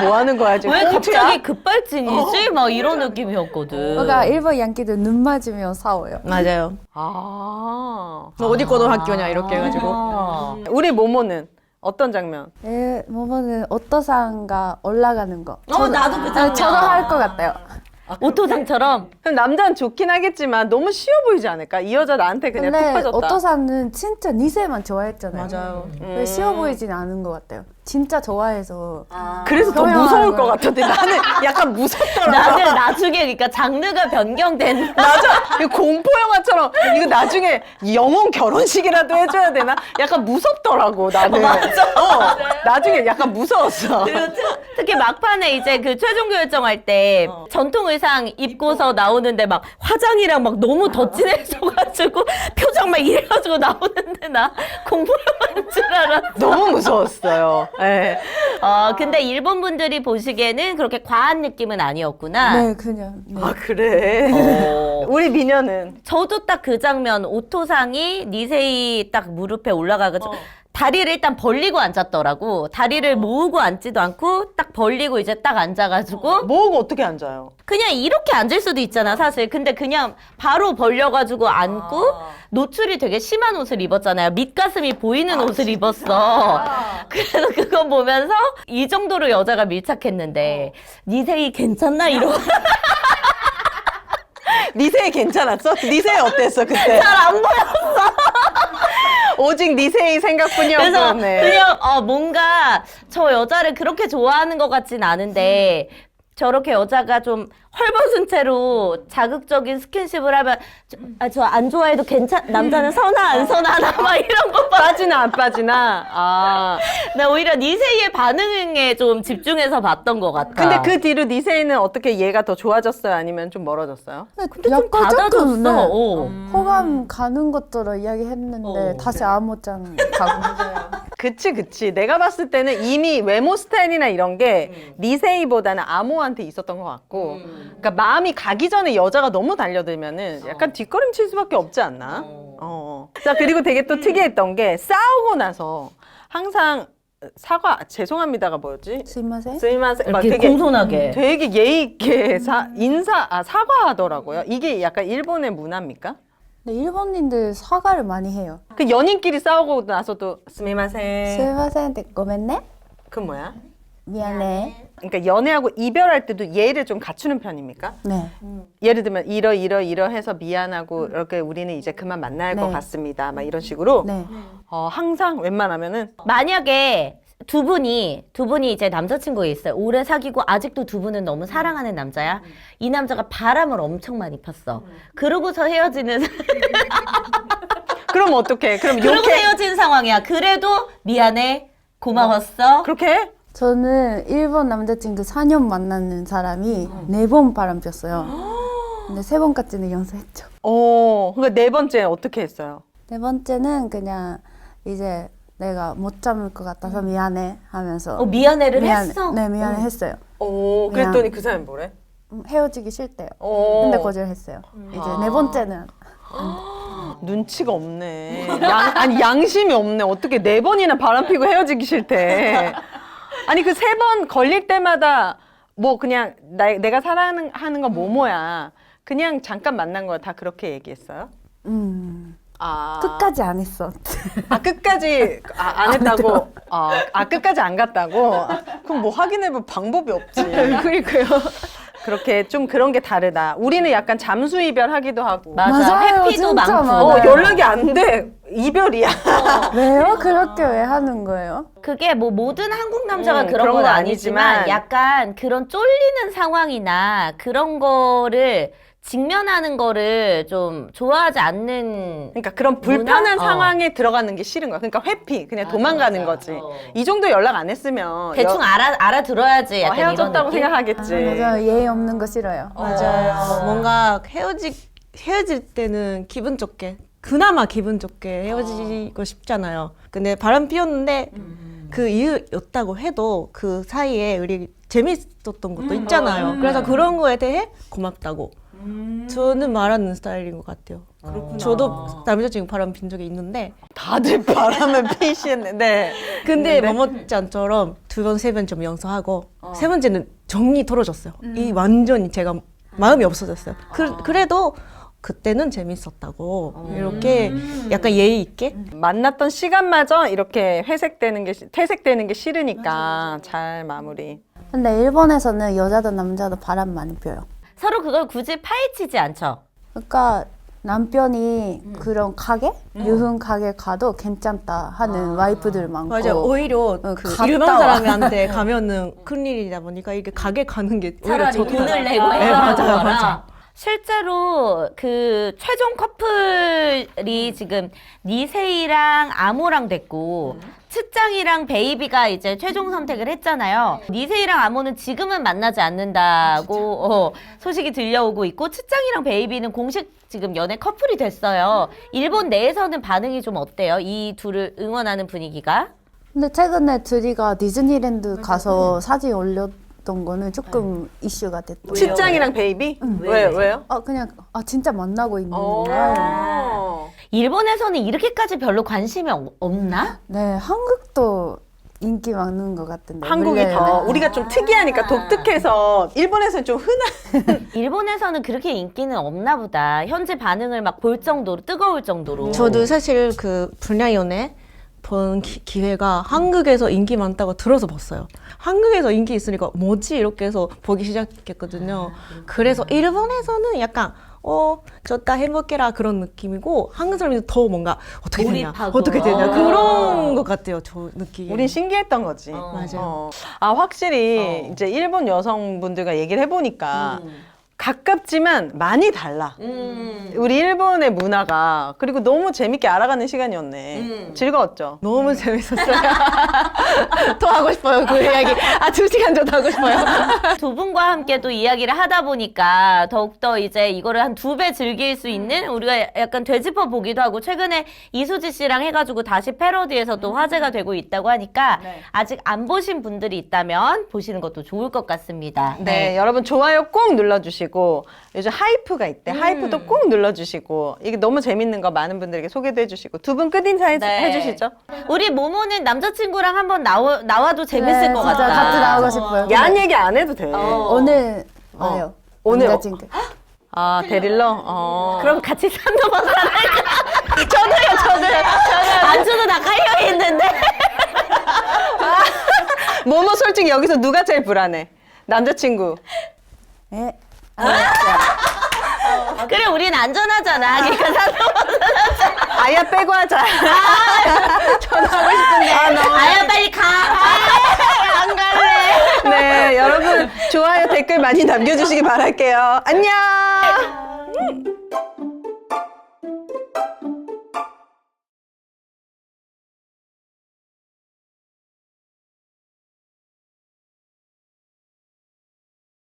뭐 하는 거야 지금? 왜 꽁트야? 갑자기 급발진이지? 막 이런 느낌이었거든. 그러니까 일본 양키들 눈 맞으면 싸워요. 맞아요. 아. 너 어디 고등학교냐 이렇게 해가지고. 우리 모모는 어떤 장면? 뭐뭐는 오토상가 올라가는 거. 나도 그 장면. 저도 할 것 같아요. 오토상처럼. 그럼 남자는 좋긴 하겠지만 너무 쉬워 보이지 않을까? 이 여자 나한테 그냥 푹 근데 빠졌다. 오토상은 진짜 니세만 좋아했잖아요. 맞아요. 그래서 쉬워 보이진 않은 것 같아요. 진짜 좋아해서. 그래서 더 경영하는 무서울 것 거예요. 같은데 나는 약간 무섭더라고. 나는 나중에 그러니까 장르가 변경된 맞아. 이거 공포 영화처럼 이거 나중에 영혼 결혼식이라도 해줘야 되나? 약간 무섭더라고 나는. 나중에 약간 무서웠어. 특히 막판에 이제 그 최종 결정할 때 전통 의상 입고서 나오는데 막 화장이랑 막 너무 덧진해져가지고 표정 막 이래가지고 나오는데 나 공포 영화인 줄 알았어. 너무 무서웠어요. 네. 근데 일본 분들이 보시기에는 그렇게 과한 느낌은 아니었구나. 네, 그냥. 네. 아 그래. 우리 미녀는 저도 딱 그 장면 오토상이 니세이 딱 무릎에 올라가가지고 다리를 일단 벌리고 앉았더라고. 다리를 모으고 앉지도 않고 딱 벌리고 이제 딱 앉아가지고 뭐고 어떻게 앉아요? 그냥 이렇게 앉을 수도 있잖아 사실. 근데 그냥 바로 벌려가지고 앉고 노출이 되게 심한 옷을 입었잖아요. 밑가슴이 보이는 옷을 입었어. 그래서 그거 보면서 이 정도로 여자가 밀착했는데 니세이 괜찮나 이러고 니세이 괜찮았어? 니세이 어땠어 그때? 잘 안 보였어. 오직 니세이 그래서 생각뿐이었네. 그냥 뭔가 저 여자를 그렇게 좋아하는 것 같진 않은데 저렇게 여자가 좀 헐벗은 채로 자극적인 스킨십을 하면 저 안 좋아해도 남자는 서나 안 서나 막 이런 거 봐. 빠지나 안 빠지나. 아. 나 오히려 니세이의 반응에 좀 집중해서 봤던 것 같아. 근데 그 뒤로 니세이는 어떻게 얘가 더 좋아졌어요? 아니면 좀 멀어졌어요? 근데 좀 받아줬어. 네. 어. 호감 가는 것처럼 이야기했는데 다시 아무장 가고. 그치. 내가 봤을 때는 이미 외모 스타일이나 이런 게 니세이보다는 아모한테 있었던 것 같고, 그러니까 마음이 가기 전에 여자가 너무 달려들면은 약간 뒷걸음칠 수밖에 없지 않나? 자, 그리고 되게 또 특이했던 게 싸우고 나서 항상 사과, 죄송합니다가 뭐였지? 스미마셍? 스미마셍. 막 이렇게 공손하게. 되게 예의 있게 사과하더라고요. 이게 약간 일본의 문화입니까? 네, 일본인들 사과를 많이 해요. 그 연인끼리 싸우고 나서도 스미마셍. 스미마셍, 고멘네? 그 뭐야? 미안해. 그러니까 연애하고 이별할 때도 예의를 좀 갖추는 편입니까? 네. 예를 들면 이러 해서 미안하고 이렇게 우리는 이제 그만 만날 것 네. 같습니다. 막 이런 식으로 네. 항상 웬만하면은 만약에 두 분이 이제 남자친구가 있어요. 오래 사귀고 아직도 두 분은 너무 사랑하는 남자야. 이 남자가 바람을 엄청 많이 폈어. 그러고서 헤어지는 그럼 어떡해? 그럼 그러고 욕해? 헤어진 상황이야. 그래도 미안해. 고마웠어. 그렇게? 저는 일본 남자친구 4년 만나는 사람이 4번 바람 폈어요. 근데 3번까지는 용서했죠. 그러니까 네 번째 어떻게 했어요? 4번째는 그냥 이제 내가 못 참을 것 같아서 미안해 하면서 미안해를 했어? 네, 미안해 했어요. 그랬더니 그 사람이 뭐래? 헤어지기 싫대요. 어. 근데 거절했어요. 이제 4번째는 눈치가 없네. 양심이 없네. 어떻게 네 번이나 바람피고 헤어지기 싫대. 아니 그 3번 걸릴 때마다 뭐 그냥 내가 사랑하는 건 뭐뭐야. 그냥 잠깐 만난 거야. 다 그렇게 얘기했어요? 끝까지 안 했어. 끝까지 안 했다고? 끝까지 안 갔다고? 그럼 뭐 확인해볼 방법이 없지. 그러니까요. 그렇게 좀 그런 게 다르다. 우리는 약간 잠수 이별하기도 하고. 맞아. 맞아요, 해피도 진짜 많고. 많아요. 연락이 안 돼. 이별이야. 왜요? 그렇게 왜 하는 거예요? 그게 뭐 모든 한국 남자가 그런 그런 건 건 아니지만 아니지만 약간 그런 쫄리는 상황이나 그런 거를 직면하는 거를 좀 좋아하지 않는 그러니까 그런 불편한 문화? 상황에 들어가는 게 싫은 거야. 그러니까 회피, 그냥 도망가는 거지. 이 정도 연락 안 했으면 대충 알아들어야지 약간 이런 헤어졌다고 느낌? 생각하겠지. 맞아요. 예의 없는 거 싫어요. 맞아요. 뭔가 헤어질 때는 기분 좋게, 그나마 기분 좋게 헤어지고 싶잖아요. 근데 바람 피웠는데 그 이유였다고 해도 그 사이에 우리 재밌었던 것도 있잖아요. 그래서 그런 거에 대해 고맙다고. 저는 말하는 스타일인 것 같아요. 저도 남자친구 바람 핀 적이 있는데 다들 바람을 피시는데. 근데 머뭇잔처럼 2번, 3번 좀 용서하고 3번째는 정이 떨어졌어요. 이 완전히 제가 마음이 없어졌어요. 그래도 그때는 재밌었다고 이렇게 약간 예의 있게 만났던 시간마저 이렇게 퇴색되는 게 싫으니까 잘 마무리. 근데 일본에서는 여자도 남자도 바람 많이 펴요. 서로 그걸 굳이 파헤치지 않죠. 그러니까 남편이 그런 가게? 유흥 가게 가도 괜찮다 하는 와이프들 많고. 맞아요. 오히려 그 갔다 일반 와. 사람한테 가면은 큰일이다 보니까 이게 가게 가는 게 오히려 차라리 좋다. 돈을 내고 네, 해서 맞아요, 맞아요. 실제로 그 최종 커플이 지금 니세이랑 아모랑 됐고 츠짱이랑 베이비가 이제 최종 선택을 했잖아요. 니세이랑 아모는 지금은 만나지 않는다고 소식이 들려오고 있고 츠짱이랑 베이비는 공식 지금 연애 커플이 됐어요. 일본 내에서는 반응이 좀 어때요? 이 둘을 응원하는 분위기가? 근데 최근에 둘이가 디즈니랜드 가서 사진 올렸던 거는 조금 이슈가 됐고. 칠장이랑 베이비? 왜요? 그냥 진짜 만나고 있는 거예요. 일본에서는 이렇게까지 별로 관심이 없나? 네, 한국도 인기 많은 것 같은데. 한국이 원래는. 더 우리가 좀 특이하니까 독특해서 일본에서는 좀 흔한. 일본에서는 그렇게 인기는 없나 보다. 현재 반응을 막 볼 정도로 뜨거울 정도로. 저도 사실 그 불량 연애 본 기회가 한국에서 인기 많다고 들어서 봤어요. 한국에서 인기 있으니까 뭐지 이렇게 해서 보기 시작했거든요. 그래서 일본에서는 약간 좋다 행복해라 그런 느낌이고 한국 사람이 더 뭔가 어떻게 되냐 몰입하고. 어떻게 되냐 그런 것 같아요. 저 느낌. 우린 신기했던 거지. 맞아요. 아, 확실히 이제 일본 여성분들과 얘기를 해보니까 가깝지만 많이 달라. 우리 일본의 문화가. 그리고 너무 재밌게 알아가는 시간이었네. 즐거웠죠? 너무 재밌었어요. 더 하고 싶어요 그 이야기. 2시간 더 하고 싶어요. 두 분과 함께 또 이야기를 하다 보니까 더욱더 이제 이거를 한 2배 즐길 수 있는 우리가 약간 되짚어 보기도 하고 최근에 이수지 씨랑 해가지고 다시 패러디에서 또 화제가 되고 있다고 하니까 네. 아직 안 보신 분들이 있다면 보시는 것도 좋을 것 같습니다. 네, 여러분 좋아요 꼭 눌러주시고 요즘 하이프가 있대. 하이프도 꼭 눌러주시고 이게 너무 재밌는 거 많은 분들에게 소개도 해주시고 두 분 끝인사 네. 해주시죠. 우리 모모는 남자친구랑 한번 나와도 재밌을 것 진짜 같다. 같이 나오고 싶어요. 야한 얘기 안 해도 돼. 오늘 와요. 오늘 남자친구. 아, 데릴러? 그럼 같이 산도박 살아요. 저도요. 안주도 다 깔려 있는데. 모모 솔직히 여기서 누가 제일 불안해? 남자친구. 예. 그래, 우린 안전하잖아. 그러니까 산도박 아야 빼고 하자. 전화하고 싶은데. 아야, 빨리 가. 안 갈래. 네, 여러분 좋아요 댓글 많이 남겨주시기 바랄게요. 안녕.